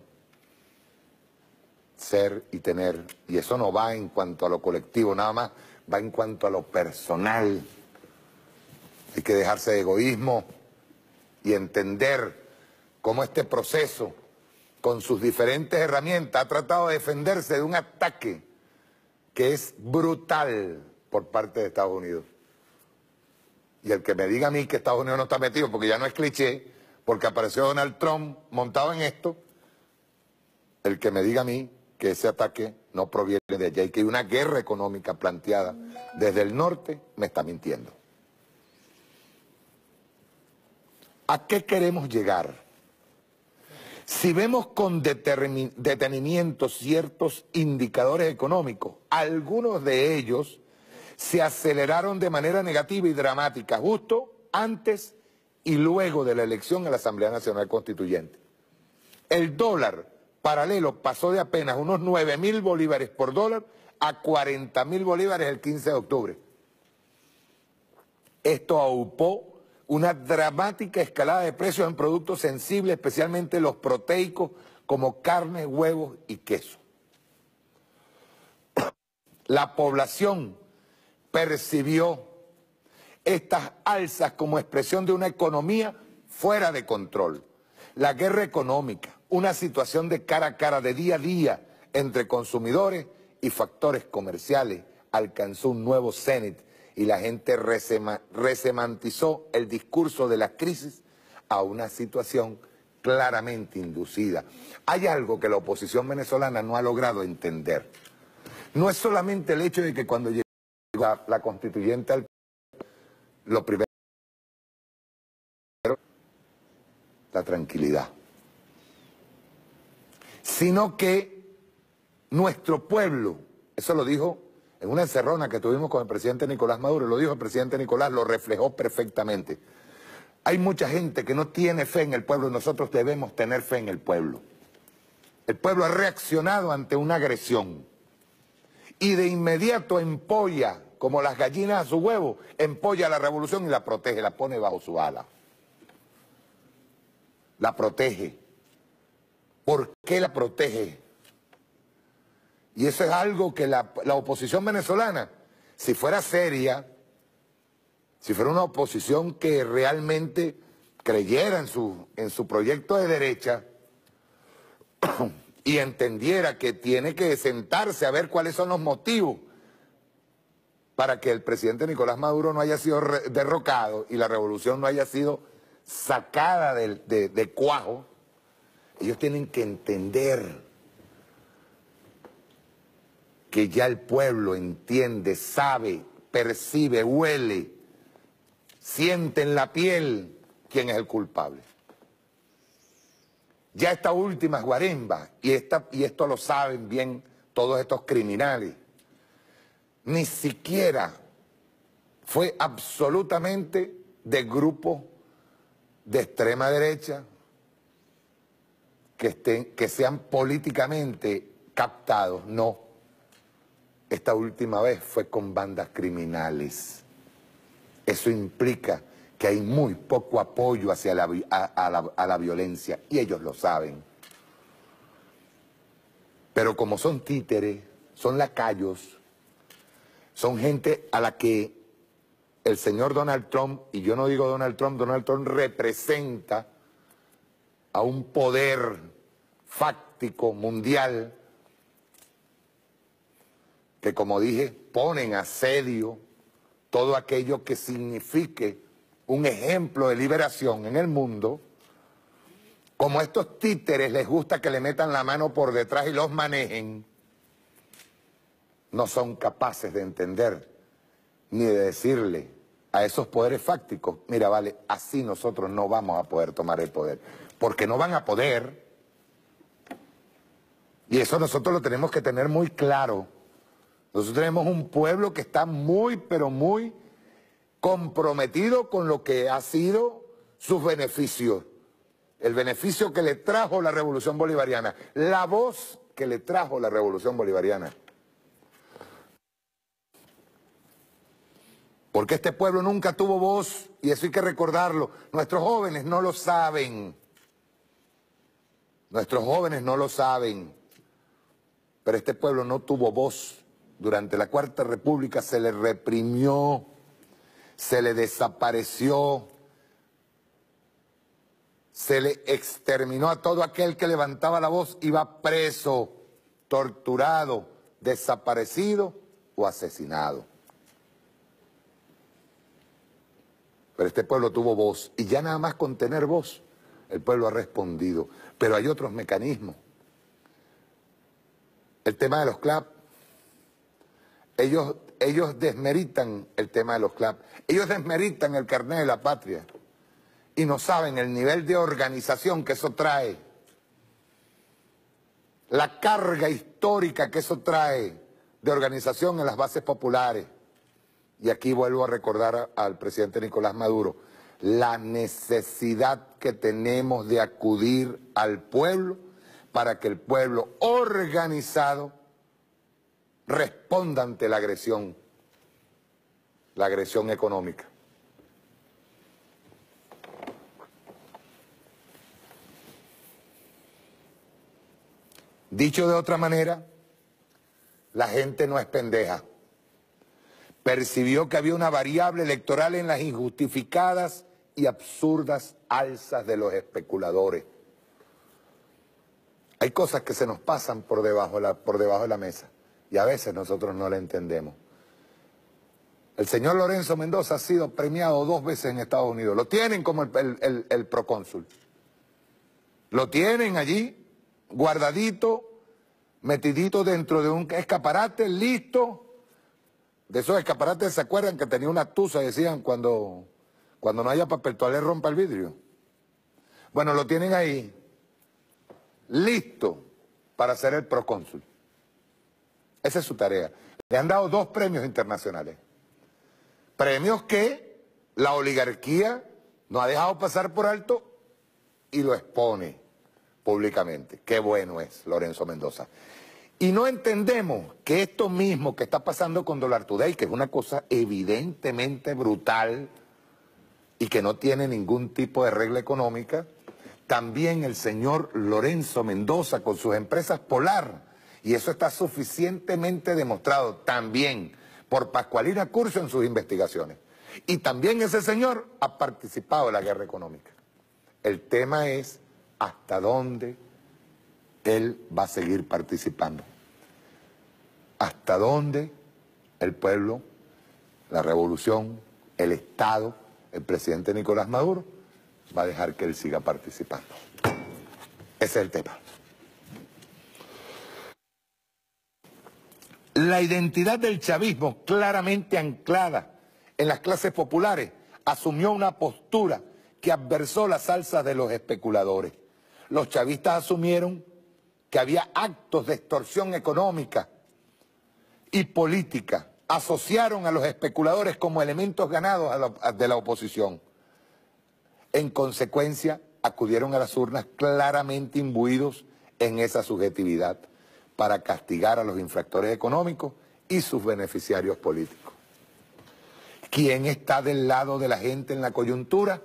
Ser y tener. Y eso no va en cuanto a lo colectivo, nada más va en cuanto a lo personal. Hay que dejarse de egoísmo y entender cómo este proceso, con sus diferentes herramientas, ha tratado de defenderse de un ataque que es brutal por parte de Estados Unidos. Y el que me diga a mí que Estados Unidos no está metido, porque ya no es cliché, porque apareció Donald Trump montado en esto, el que me diga a mí que ese ataque no proviene de allá y que hay una guerra económica planteada desde el norte, me está mintiendo. ¿A qué queremos llegar? Si vemos con detenimiento ciertos indicadores económicos, algunos de ellos se aceleraron de manera negativa y dramática justo antes y luego de la elección a la Asamblea Nacional Constituyente. El dólar paralelo pasó de apenas unos 9.000 bolívares por dólar a 40.000 bolívares el 15 de octubre. Esto aupó una dramática escalada de precios en productos sensibles, especialmente los proteicos como carne, huevos y queso. La población percibió estas alzas como expresión de una economía fuera de control. La guerra económica, una situación de cara a cara, de día a día, entre consumidores y factores comerciales, alcanzó un nuevo cenit y la gente resemantizó el discurso de la crisis a una situación claramente inducida. Hay algo que la oposición venezolana no ha logrado entender. No es solamente el hecho de que cuando llegó la constituyente al lo primero, la tranquilidad, sino que nuestro pueblo, eso lo dijo en una encerrona que tuvimos con el presidente Nicolás Maduro, lo dijo el presidente Nicolás, lo reflejó perfectamente. Hay mucha gente que no tiene fe en el pueblo, nosotros debemos tener fe en el pueblo. El pueblo ha reaccionado ante una agresión y de inmediato empolla, como las gallinas a su huevo, empolla la revolución y la protege, la pone bajo su ala. La protege. ¿Por qué la protege? Y eso es algo que la oposición venezolana, si fuera seria, si fuera una oposición que realmente creyera en su proyecto de derecha y entendiera que tiene que sentarse a ver cuáles son los motivos para que el presidente Nicolás Maduro no haya sido derrocado y la revolución no haya sido sacada de cuajo, ellos tienen que entender que ya el pueblo entiende, sabe, percibe, huele, siente en la piel quién es el culpable. Ya esta última es guarimba, y esto lo saben bien todos estos criminales, ni siquiera fue absolutamente de grupos de extrema derecha que sean políticamente captados, no. Esta última vez fue con bandas criminales. Eso implica que hay muy poco apoyo hacia la violencia, y ellos lo saben. Pero como son títeres, son lacayos, son gente a la que el señor Donald Trump, y yo no digo Donald Trump representa a un poder fáctico mundial que, como dije, pone en asedio todo aquello que signifique un ejemplo de liberación en el mundo. Como a estos títeres les gusta que le metan la mano por detrás y los manejen, no son capaces de entender ni de decirle a esos poderes fácticos, mira, vale, así nosotros no vamos a poder tomar el poder, porque no van a poder, y eso nosotros lo tenemos que tener muy claro. Nosotros tenemos un pueblo que está muy, pero muy comprometido con lo que ha sido sus beneficios. El beneficio que le trajo la Revolución Bolivariana, la voz que le trajo la Revolución Bolivariana. Porque este pueblo nunca tuvo voz, y eso hay que recordarlo. Nuestros jóvenes no lo saben. Nuestros jóvenes no lo saben. Pero este pueblo no tuvo voz. Durante la Cuarta República se le reprimió, se le desapareció, se le exterminó a todo aquel que levantaba la voz, iba preso, torturado, desaparecido o asesinado. Pero este pueblo tuvo voz, y ya nada más con tener voz, el pueblo ha respondido. Pero hay otros mecanismos. El tema de los CLAP. Ellos desmeritan el tema de los CLAP. Ellos desmeritan el carnet de la patria. Y no saben el nivel de organización que eso trae. La carga histórica que eso trae de organización en las bases populares. Y aquí vuelvo a recordar al presidente Nicolás Maduro, la necesidad que tenemos de acudir al pueblo para que el pueblo organizado responda ante la agresión económica. Dicho de otra manera, la gente no es pendeja. Percibió que había una variable electoral en las injustificadas y absurdas alzas de los especuladores. Hay cosas que se nos pasan por debajo de la mesa. Y a veces nosotros no la entendemos. El señor Lorenzo Mendoza ha sido premiado 2 veces en Estados Unidos. Lo tienen como el procónsul. Lo tienen allí, guardadito, metidito dentro de un escaparate, listo. De esos escaparates, ¿se acuerdan que tenía una tusa? Decían, cuando no haya papel toalé, rompa el vidrio. Bueno, lo tienen ahí, listo para ser el procónsul. Esa es su tarea. Le han dado 2 premios internacionales. Premios que la oligarquía no ha dejado pasar por alto y lo expone públicamente. Qué bueno es Lorenzo Mendoza. Y no entendemos que esto mismo que está pasando con Dollar Today, que es una cosa evidentemente brutal y que no tiene ningún tipo de regla económica, también el señor Lorenzo Mendoza con sus empresas Polar, y eso está suficientemente demostrado también por Pascualina Curcio en sus investigaciones. Y también ese señor ha participado en la guerra económica. El tema es hasta dónde él va a seguir participando. Hasta dónde el pueblo, la revolución, el Estado, el presidente Nicolás Maduro va a dejar que él siga participando. Ese es el tema. La identidad del chavismo, claramente anclada en las clases populares, asumió una postura que adversó las alzas de los especuladores. Los chavistas asumieron que había actos de extorsión económica y política. Asociaron a los especuladores como elementos ganados de la oposición. En consecuencia, acudieron a las urnas claramente imbuidos en esa subjetividad para castigar a los infractores económicos y sus beneficiarios políticos. ¿Quién está del lado de la gente en la coyuntura?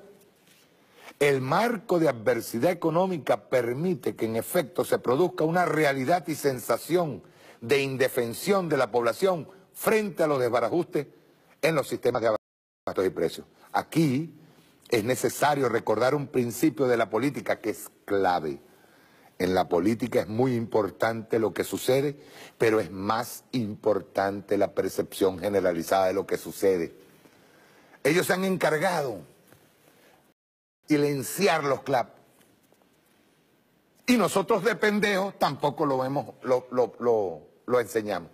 El marco de adversidad económica permite que en efecto se produzca una realidad y sensación de indefensión de la población frente a los desbarajustes en los sistemas de abastos y precios. Aquí es necesario recordar un principio de la política que es clave. En la política es muy importante lo que sucede, pero es más importante la percepción generalizada de lo que sucede. Ellos se han encargado de silenciar los CLAP. Y nosotros de pendejos tampoco lo vemos, lo enseñamos.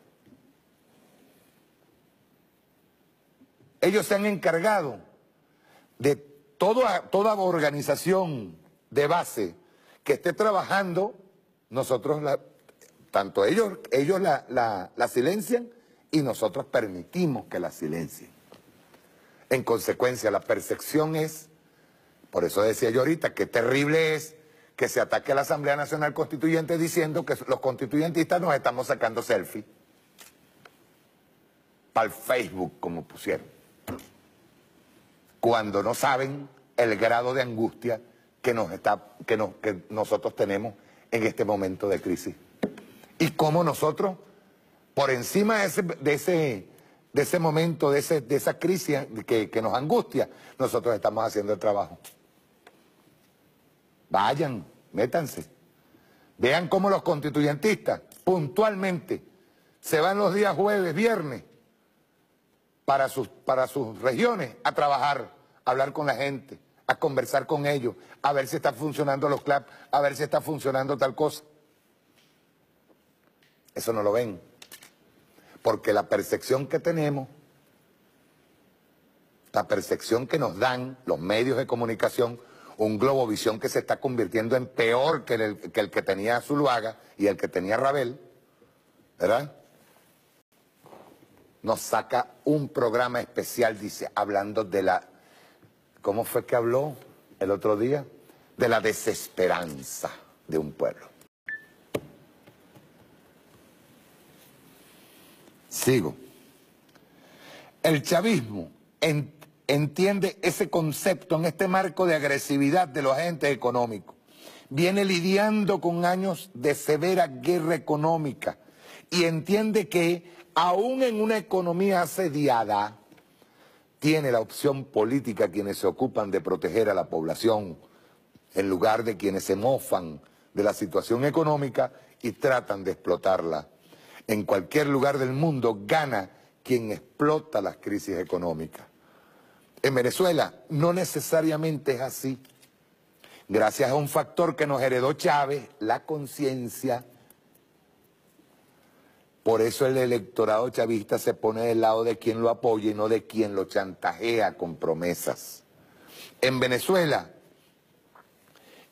Ellos se han encargado de toda organización de base que esté trabajando, nosotros tanto ellos la silencian y nosotros permitimos que la silencien. En consecuencia, la percepción es, por eso decía yo ahorita, que terrible es que se ataque a la Asamblea Nacional Constituyente diciendo que los constituyentistas nos estamos sacando selfies para el Facebook, como pusieron, cuando no saben el grado de angustia que nosotros tenemos en este momento de crisis. Y cómo nosotros, por encima de ese momento, de esa crisis que nos angustia, nosotros estamos haciendo el trabajo. Vayan, métanse. Vean cómo los constituyentistas puntualmente se van los días jueves, viernes, para sus regiones a trabajar, a hablar con la gente, a conversar con ellos, a ver si están funcionando los CLAP, a ver si está funcionando tal cosa. Eso no lo ven. Porque la percepción que tenemos, la percepción que nos dan los medios de comunicación, un globovisión que se está convirtiendo en peor que el que tenía Zuluaga y el que tenía Rabel, ¿verdad? Nos saca un programa especial, dice, hablando de la... ¿Cómo fue que habló el otro día? De la desesperanza de un pueblo. Sigo. El chavismo entiende ese concepto en este marco de agresividad de los agentes económicos. Viene lidiando con años de severa guerra económica y entiende que, aún en una economía asediada, tiene la opción política quienes se ocupan de proteger a la población, en lugar de quienes se mofan de la situación económica y tratan de explotarla. En cualquier lugar del mundo gana quien explota las crisis económicas. En Venezuela no necesariamente es así. Gracias a un factor que nos heredó Chávez, la conciencia. Por eso el electorado chavista se pone del lado de quien lo apoya y no de quien lo chantajea con promesas. En Venezuela,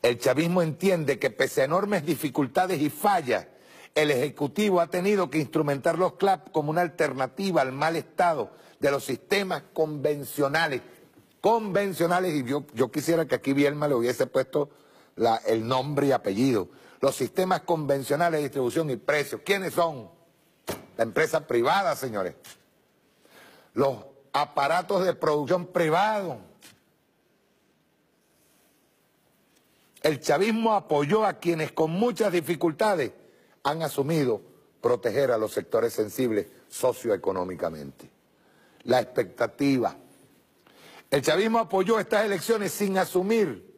el chavismo entiende que pese a enormes dificultades y fallas el Ejecutivo ha tenido que instrumentar los CLAP como una alternativa al mal estado de los sistemas convencionales. Y yo quisiera que aquí Bielma le hubiese puesto el nombre y apellido. Los sistemas convencionales de distribución y precios. ¿Quiénes son? La empresa privada, señores. Los aparatos de producción privados. El chavismo apoyó a quienes con muchas dificultades han asumido proteger a los sectores sensibles socioeconómicamente. La expectativa. El chavismo apoyó estas elecciones sin asumir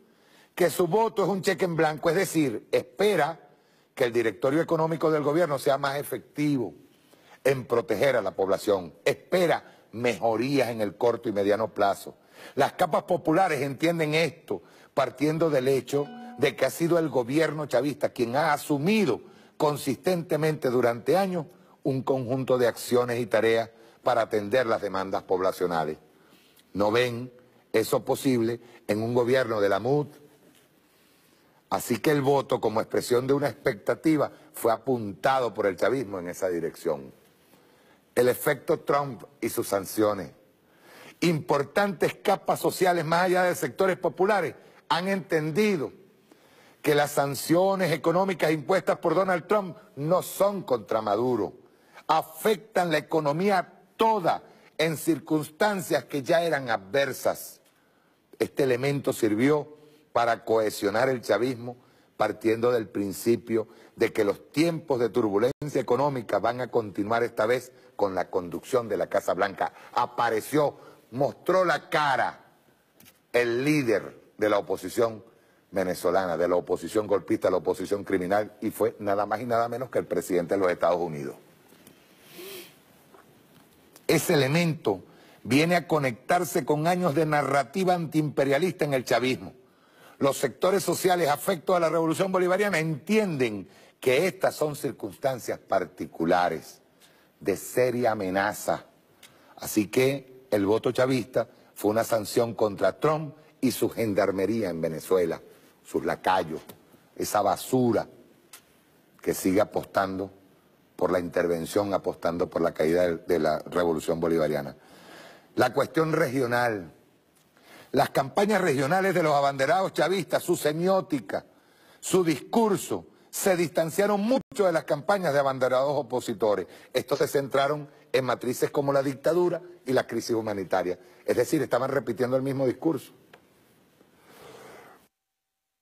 que su voto es un cheque en blanco, es decir, espera que el directorio económico del gobierno sea más efectivo en proteger a la población, espera mejorías en el corto y mediano plazo. Las capas populares entienden esto partiendo del hecho de que ha sido el gobierno chavista quien ha asumido consistentemente durante años un conjunto de acciones y tareas para atender las demandas poblacionales. No ven eso posible en un gobierno de la MUD. Así que el voto, como expresión de una expectativa, fue apuntado por el chavismo en esa dirección. El efecto Trump y sus sanciones. Importantes capas sociales más allá de sectores populares han entendido que las sanciones económicas impuestas por Donald Trump no son contra Maduro. Afectan la economía toda en circunstancias que ya eran adversas. Este elemento sirvió para cohesionar el chavismo partiendo del principio de que los tiempos de turbulencia económica van a continuar esta vez con la conducción de la Casa Blanca. Apareció, mostró la cara el líder de la oposición venezolana, de la oposición golpista, de la oposición criminal, y fue nada más y nada menos que el presidente de los Estados Unidos. Ese elemento viene a conectarse con años de narrativa antiimperialista en el chavismo. Los sectores sociales afectos a la revolución bolivariana entienden que estas son circunstancias particulares de seria amenaza. Así que el voto chavista fue una sanción contra Trump y su gendarmería en Venezuela, sus lacayos, esa basura que sigue apostando por la intervención, apostando por la caída de la revolución bolivariana. La cuestión regional, las campañas regionales de los abanderados chavistas, su semiótica, su discurso, se distanciaron mucho de las campañas de abanderados opositores. Estos se centraron en matrices como la dictadura y la crisis humanitaria. Es decir, estaban repitiendo el mismo discurso.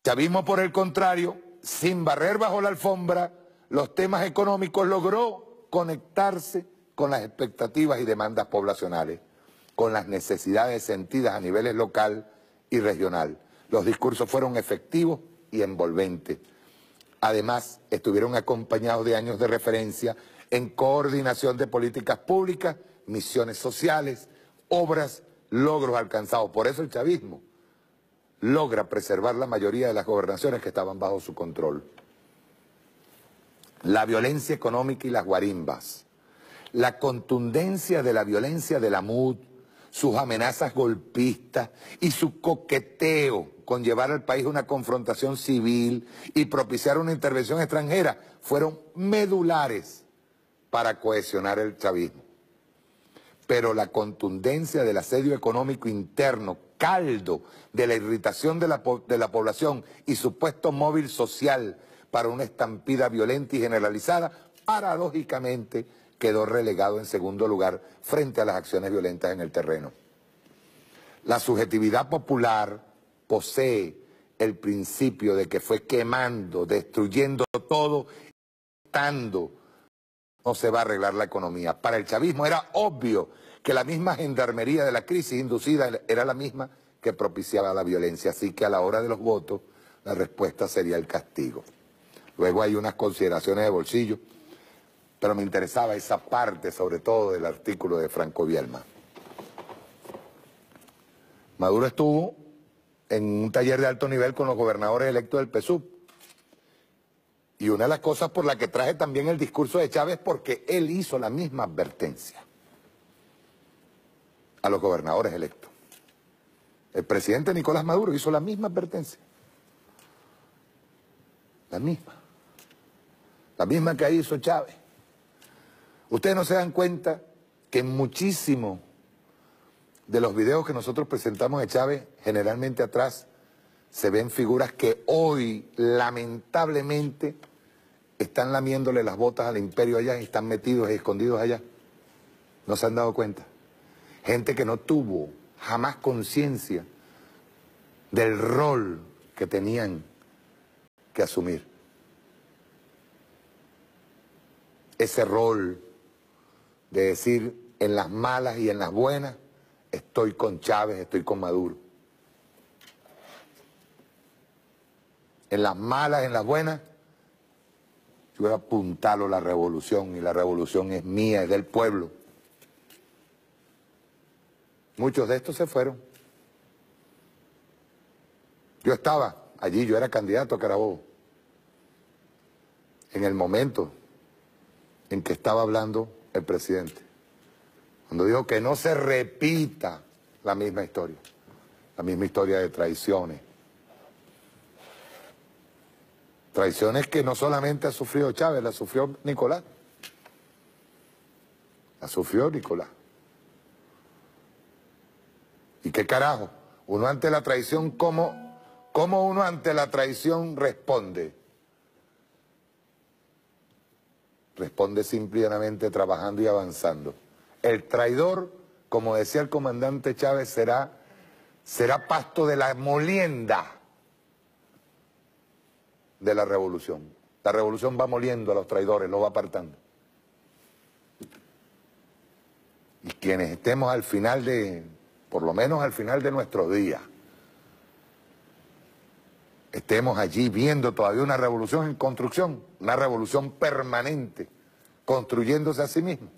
Chavismo, por el contrario, sin barrer bajo la alfombra los temas económicos, logró conectarse con las expectativas y demandas poblacionales, con las necesidades sentidas a niveles local y regional. Los discursos fueron efectivos y envolventes. Además, estuvieron acompañados de años de referencia en coordinación de políticas públicas, misiones sociales, obras, logros alcanzados. Por eso el chavismo logra preservar la mayoría de las gobernaciones que estaban bajo su control. La violencia económica y las guarimbas, la contundencia de la violencia de la MUD, sus amenazas golpistas y su coqueteo con llevar al país una confrontación civil y propiciar una intervención extranjera fueron medulares para cohesionar el chavismo. Pero la contundencia del asedio económico interno, caldo de la irritación de la población y supuesto móvil social para una estampida violenta y generalizada, paradójicamente quedó relegado en segundo lugar frente a las acciones violentas en el terreno. La subjetividad popular posee el principio de que fue quemando, destruyendo todo, no se va a arreglar la economía. Para el chavismo era obvio que la misma gendarmería de la crisis inducida era la misma que propiciaba la violencia, así que a la hora de los votos la respuesta sería el castigo. Luego hay unas consideraciones de bolsillo, pero me interesaba esa parte, sobre todo del artículo de Franco Bielma. Maduro estuvo en un taller de alto nivel con los gobernadores electos del PSUV. Y una de las cosas por las que traje también el discurso de Chávez, porque él hizo la misma advertencia a los gobernadores electos. El presidente Nicolás Maduro hizo la misma advertencia. La misma. la misma que hizo Chávez. Ustedes no se dan cuenta que en muchísimos de los videos que nosotros presentamos de Chávez, generalmente atrás se ven figuras que hoy, lamentablemente, están lamiéndole las botas al imperio allá y están metidos y escondidos allá. ¿No se han dado cuenta? Gente que no tuvo jamás conciencia del rol que tenían que asumir. Ese rol de decir en las malas y en las buenas, estoy con Chávez, estoy con Maduro. En las malas, en las buenas, yo apuntalo la revolución, y la revolución es mía, es del pueblo. Muchos de estos se fueron. Yo estaba allí, yo era candidato a Carabobo, en el momento en que estaba hablando el presidente, cuando dijo que no se repita la misma historia de traiciones. Traiciones que no solamente ha sufrido Chávez, la sufrió Nicolás. La sufrió Nicolás. ¿Y qué carajo? Uno ante la traición, ¿cómo uno ante la traición responde? Responde simplemente trabajando y avanzando. El traidor, como decía el comandante Chávez, será pasto de la molienda de la revolución. La revolución va moliendo a los traidores, lo va apartando. Y quienes estemos al final por lo menos al final de nuestros días, estemos allí viendo todavía una revolución en construcción, una revolución permanente, construyéndose a sí misma.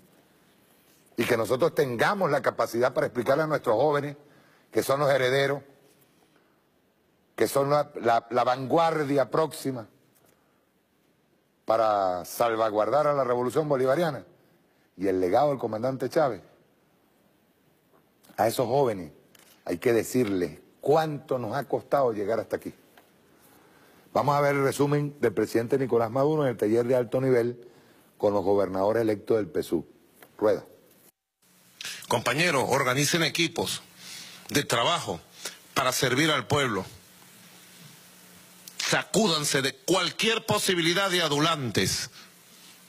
Y que nosotros tengamos la capacidad para explicarle a nuestros jóvenes, que son los herederos, que son la vanguardia próxima para salvaguardar a la revolución bolivariana y el legado del comandante Chávez. A esos jóvenes hay que decirles cuánto nos ha costado llegar hasta aquí. Vamos a ver el resumen del presidente Nicolás Maduro en el taller de alto nivel con los gobernadores electos del PSUV. Rueda. Compañeros, organicen equipos de trabajo para servir al pueblo. Sacúdanse de cualquier posibilidad de adulantes.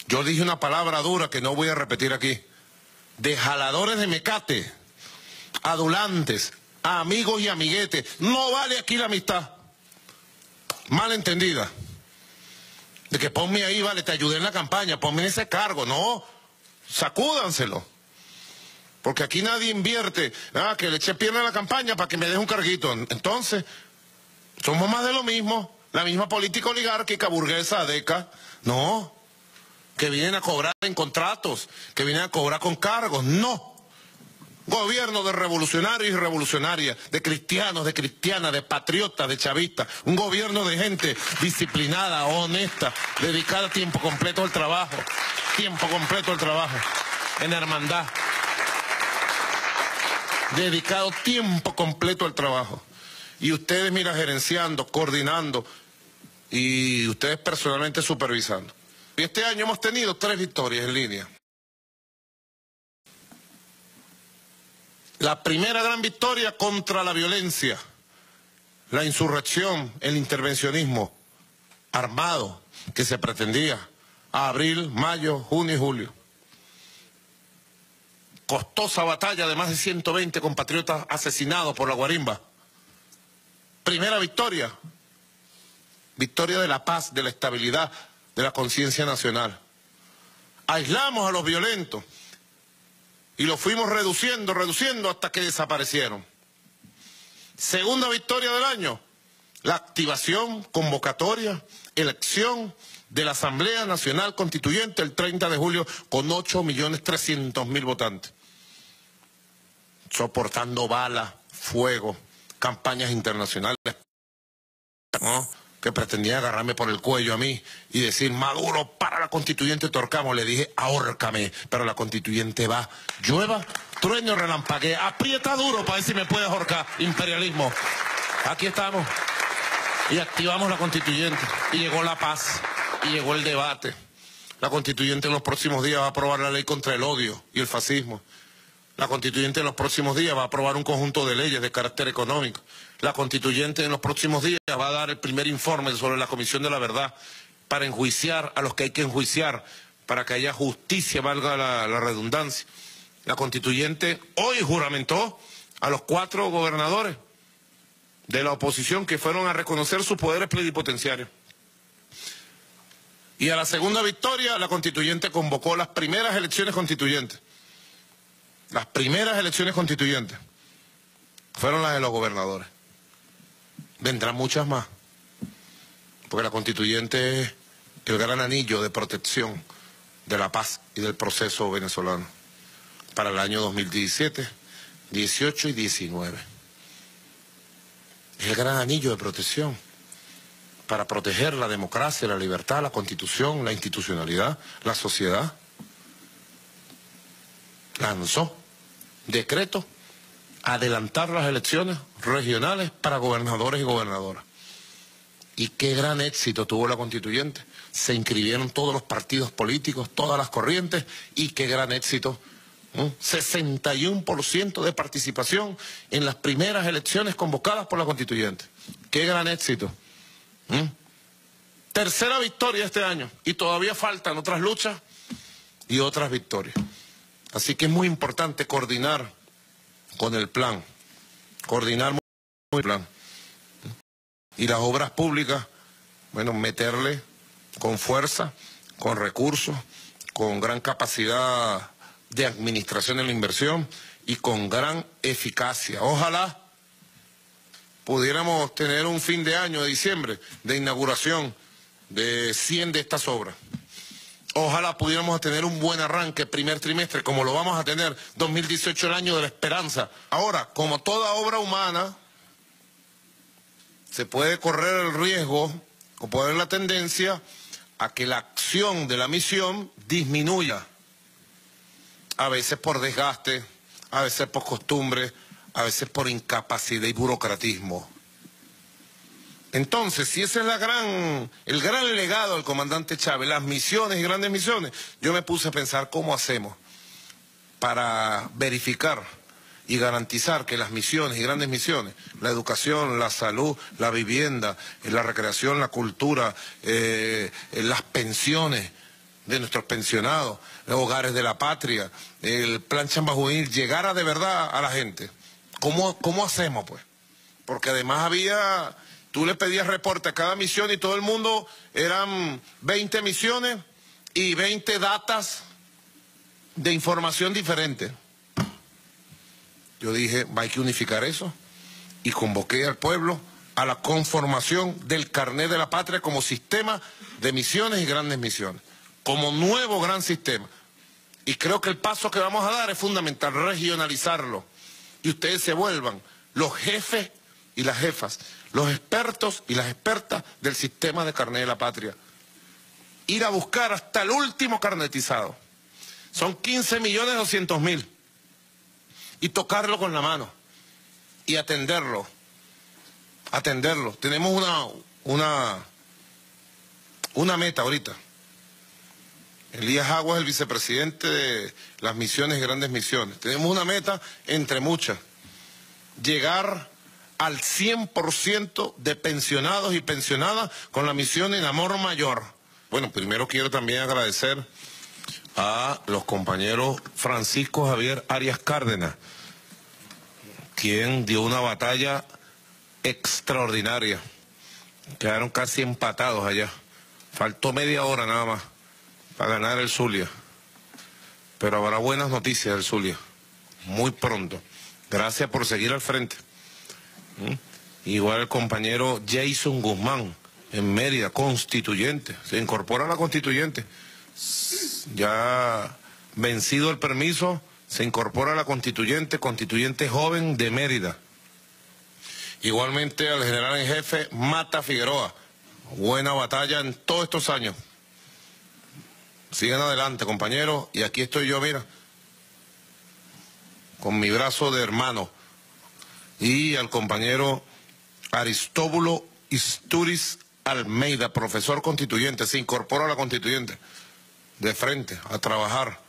Yo dije una palabra dura que no voy a repetir aquí. De jaladores de mecate, adulantes, amigos y amiguetes. No vale aquí la amistad. Mal entendida. De que ponme ahí, vale, te ayudé en la campaña, ponme en ese cargo. No, sacúdanselo. Porque aquí nadie invierte. Que le eché pierna a la campaña para que me deje un carguito. Entonces, somos más de lo mismo. La misma política oligárquica, burguesa, adeca. No, que vienen a cobrar en contratos, que vienen a cobrar con cargos. No. Gobierno de revolucionarios y revolucionarias, de cristianos, de cristianas, de patriotas, de chavistas. Un gobierno de gente disciplinada, honesta, dedicada a tiempo completo al trabajo. Tiempo completo al trabajo. En hermandad. Dedicado tiempo completo al trabajo. Y ustedes, mira, gerenciando, coordinando y ustedes personalmente supervisando. Y este año hemos tenido 3 victorias en línea. La primera gran victoria contra la violencia, la insurrección, el intervencionismo armado que se pretendía a abril, mayo, junio y julio. Costosa batalla de más de 120 compatriotas asesinados por la guarimba. Primera victoria. Victoria de la paz, de la estabilidad, de la conciencia nacional. Aislamos a los violentos y los fuimos reduciendo hasta que desaparecieron. Segunda victoria del año. La activación, convocatoria, elección de la Asamblea Nacional Constituyente el 30 de julio con 8.300.000 votantes. Soportando balas, fuego, campañas internacionales, ¿no?, que pretendían agarrarme por el cuello a mí y decir, Maduro, para la constituyente te ahorcamos. Le dije, ahórcame, pero la constituyente va. Llueva, trueno, relampaguee, aprieta duro para ver si me puedes ahorcar, imperialismo. Aquí estamos. Y activamos la constituyente. Y llegó la paz. Y llegó el debate. La constituyente en los próximos días va a aprobar la ley contra el odio y el fascismo. La constituyente en los próximos días va a aprobar un conjunto de leyes de carácter económico. La constituyente en los próximos días va a dar el primer informe sobre la Comisión de la Verdad para enjuiciar a los que hay que enjuiciar, para que haya justicia, valga la redundancia. La constituyente hoy juramentó a los 4 gobernadores de la oposición que fueron a reconocer sus poderes plenipotenciarios. Y a la segunda victoria, la constituyente convocó las primeras elecciones constituyentes. Las primeras elecciones constituyentes fueron las de los gobernadores. Vendrán muchas más, porque la constituyente es el gran anillo de protección de la paz y del proceso venezolano para el año 2017, 18 y 19. Es el gran anillo de protección para proteger la democracia, la libertad, la constitución, la institucionalidad, la sociedad. Lanzó decreto adelantar las elecciones regionales para gobernadores y gobernadoras. Y qué gran éxito tuvo la constituyente. Se inscribieron todos los partidos políticos, todas las corrientes, y qué gran éxito. 61% de participación en las primeras elecciones convocadas por la constituyente. Qué gran éxito. Tercera victoria este año, y todavía faltan otras luchas y otras victorias. Así que es muy importante coordinar con el plan, coordinar muy el plan. Y las obras públicas, bueno, meterle con fuerza, con recursos, con gran capacidad de administración en la inversión y con gran eficacia. Ojalá pudiéramos tener un fin de año, de diciembre, de inauguración de 100 de estas obras. Ojalá pudiéramos tener un buen arranque primer trimestre, como lo vamos a tener 2018, el año de la esperanza. Ahora, como toda obra humana, se puede correr el riesgo o puede haber la tendencia a que la acción de la misión disminuya. A veces por desgaste, a veces por costumbre, a veces por incapacidad y burocratismo. Entonces, si ese es el gran legado del comandante Chávez, las misiones y grandes misiones, yo me puse a pensar cómo hacemos para verificar y garantizar que las misiones y grandes misiones, la educación, la salud, la vivienda, la recreación, la cultura, las pensiones de nuestros pensionados, los hogares de la patria, el plan Chamba Juvenil, llegara de verdad a la gente. ¿Cómo hacemos, pues? Porque además tú le pedías reporte a cada misión y todo el mundo eran 20 misiones y 20 datas de información diferente. Yo dije, hay que unificar eso, y convoqué al pueblo a la conformación del carnet de la patria como sistema de misiones y grandes misiones, como nuevo gran sistema. Y creo que el paso que vamos a dar es fundamental, regionalizarlo, y ustedes se vuelvan los jefes y las jefas, los expertos y las expertas del sistema de carnet de la patria. Ir a buscar hasta el último carnetizado. Son 15.200.000. Y tocarlo con la mano. Y atenderlo. Tenemos una meta ahorita. Elías Aguas es el vicepresidente de las misiones y grandes misiones. Tenemos una meta entre muchas. Llegar al 100% de pensionados y pensionadas con la misión en Amor Mayor. Bueno, primero quiero también agradecer a los compañeros Francisco Javier Arias Cárdenas, quien dio una batalla extraordinaria. Quedaron casi empatados allá. Faltó media hora nada más para ganar el Zulia. Pero habrá buenas noticias del Zulia, muy pronto. Gracias por seguir al frente. Igual el compañero Jason Guzmán en Mérida, constituyente, se incorpora a la constituyente, ya vencido el permiso, se incorpora a la constituyente joven de Mérida. Igualmente al general en jefe Mata Figueroa, buena batalla en todos estos años. Sigan adelante, compañeros, y aquí estoy yo, mira, con mi brazo de hermano. Y al compañero Aristóbulo Isturiz Almeida, profesor constituyente, se incorpora a la constituyente. de frente, a trabajar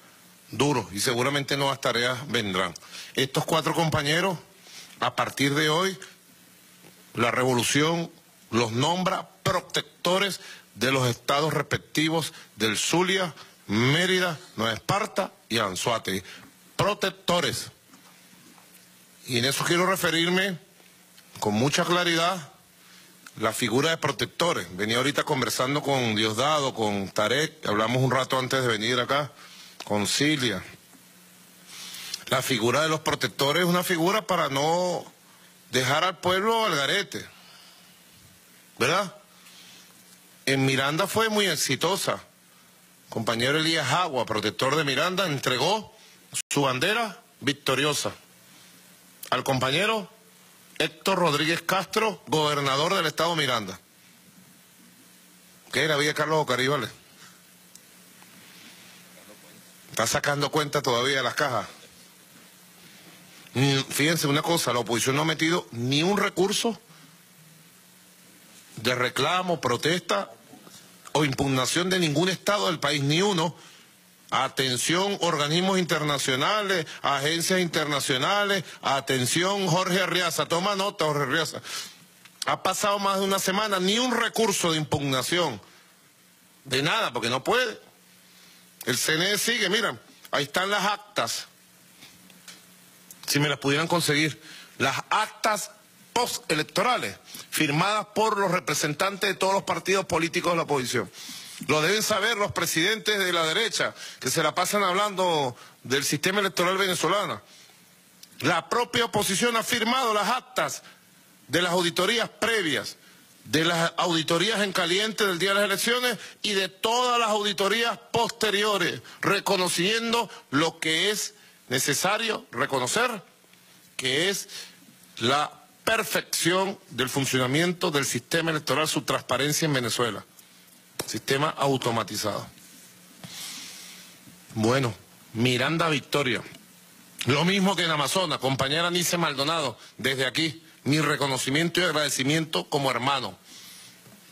duro, y seguramente nuevas tareas vendrán. Estos 4 compañeros, a partir de hoy, la revolución los nombra protectores de los estados respectivos del Zulia, Mérida, Nueva Esparta y Anzoátegui. Protectores. Y en eso quiero referirme con mucha claridad la figura de protectores. Venía ahorita conversando con Diosdado, con Tarek, hablamos un rato antes de venir acá, con Cilia. La figura de los protectores es una figura para no dejar al pueblo al garete, ¿verdad? En Miranda fue muy exitosa. Compañero Elías Agua, protector de Miranda, entregó su bandera victoriosa al compañero Héctor Rodríguez Castro, gobernador del estado Miranda. ¿Qué era? Villa Carlos Ocaribales. Está sacando cuenta todavía de las cajas. Fíjense una cosa, la oposición no ha metido ni un recurso de reclamo, protesta o impugnación de ningún estado del país, ni uno. Atención, organismos internacionales, agencias internacionales, atención, Jorge Arriaza, toma nota, Jorge Arriaza. Ha pasado más de una semana, ni un recurso de impugnación, de nada, porque no puede. El CNE sigue, miren, ahí están las actas, si me las pudieran conseguir, las actas postelectorales, firmadas por los representantes de todos los partidos políticos de la oposición. Lo deben saber los presidentes de la derecha, que se la pasan hablando del sistema electoral venezolano. La propia oposición ha firmado las actas de las auditorías previas, de las auditorías en caliente del día de las elecciones y de todas las auditorías posteriores, reconociendo lo que es necesario reconocer, que es la perfección del funcionamiento del sistema electoral, su transparencia en Venezuela. Sistema automatizado. Bueno, Miranda Victoria. Lo mismo que en Amazonas, compañera Nice Maldonado, desde aquí, mi reconocimiento y agradecimiento como hermano.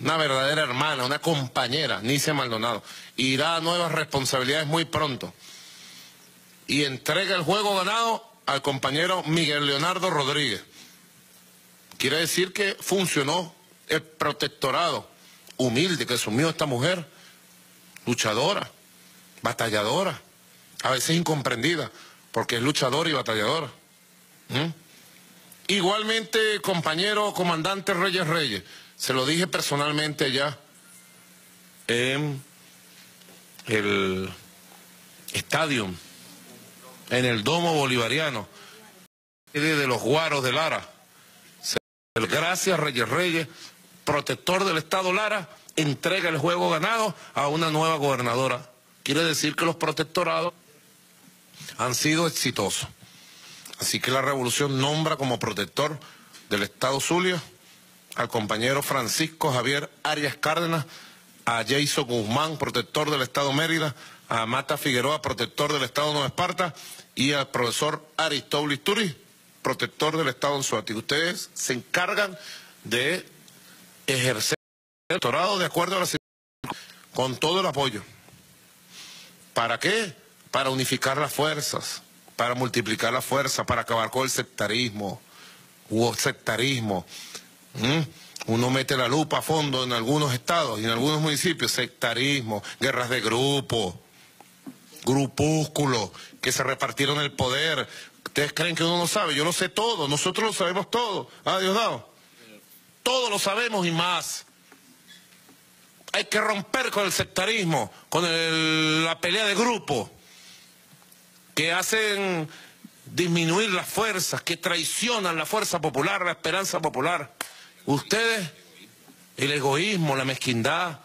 Una verdadera hermana, una compañera, Nice Maldonado. Irá a nuevas responsabilidades muy pronto. Y entrega el juego ganado al compañero Miguel Leonardo Rodríguez. Quiere decir que funcionó el protectorado humilde que asumió esta mujer, luchadora, batalladora, a veces incomprendida, porque es luchadora y batalladora. Igualmente, compañero comandante Reyes, se lo dije personalmente ya en el estadio, en el Domo Bolivariano, de los Guaros de Lara. Gracias, Reyes, protector del estado Lara, entrega el juego ganado a una nueva gobernadora. Quiere decir que los protectorados han sido exitosos. Así que la revolución nombra como protector del estado Zulia al compañero Francisco Javier Arias Cárdenas, a Jason Guzmán, protector del estado Mérida, a Mata Figueroa, protector del estado Nueva Esparta, y al profesor Aristóbulo Isturi, protector del estado Anzoátegui. Ustedes se encargan de ejercer el doctorado de acuerdo a la con todo el apoyo. ¿Para qué? Para unificar las fuerzas, para multiplicar la fuerza, para acabar con el sectarismo. Hubo sectarismo. Uno mete la lupa a fondo en algunos estados y en algunos municipios, sectarismo, guerras de grupo, grupúsculos que se repartieron el poder. ¿Ustedes creen que uno no sabe? Yo lo sé todo, nosotros lo sabemos todo. Ah, Diosdado. Todo lo sabemos y más. Hay que romper con el sectarismo, con la pelea de grupo, que hacen disminuir las fuerzas, que traicionan la fuerza popular, la esperanza popular. Ustedes, el egoísmo, la mezquindad,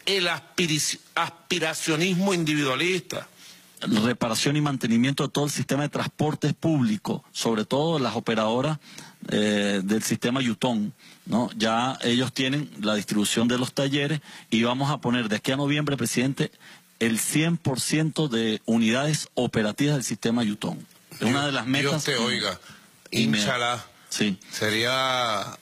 el aspiracionismo individualista. Reparación y mantenimiento de todo el sistema de transportes públicos, sobre todo las operadoras del sistema Yutón, ¿no? Ya ellos tienen la distribución de los talleres y vamos a poner de aquí a noviembre, presidente, el 100% de unidades operativas del sistema Yutón. Es una de las metas. Dios te oiga, inshallah. Sí. Sería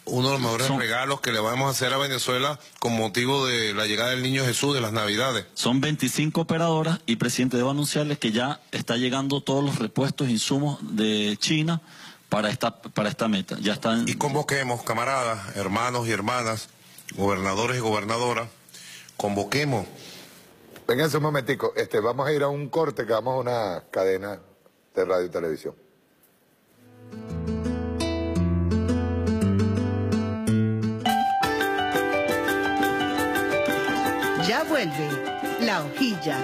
uno de los mejores regalos que le vamos a hacer a Venezuela con motivo de la llegada del Niño Jesús, de las Navidades. Son 25 operadoras y, presidente, debo anunciarles que ya está llegando todos los repuestos, insumos de China para esta meta. Ya están... Y convoquemos, camaradas, hermanos y hermanas, gobernadores y gobernadoras, convoquemos. Vénganse un momentico, vamos a ir a un corte que vamos a una cadena de radio y televisión. Ya vuelve La Hojilla.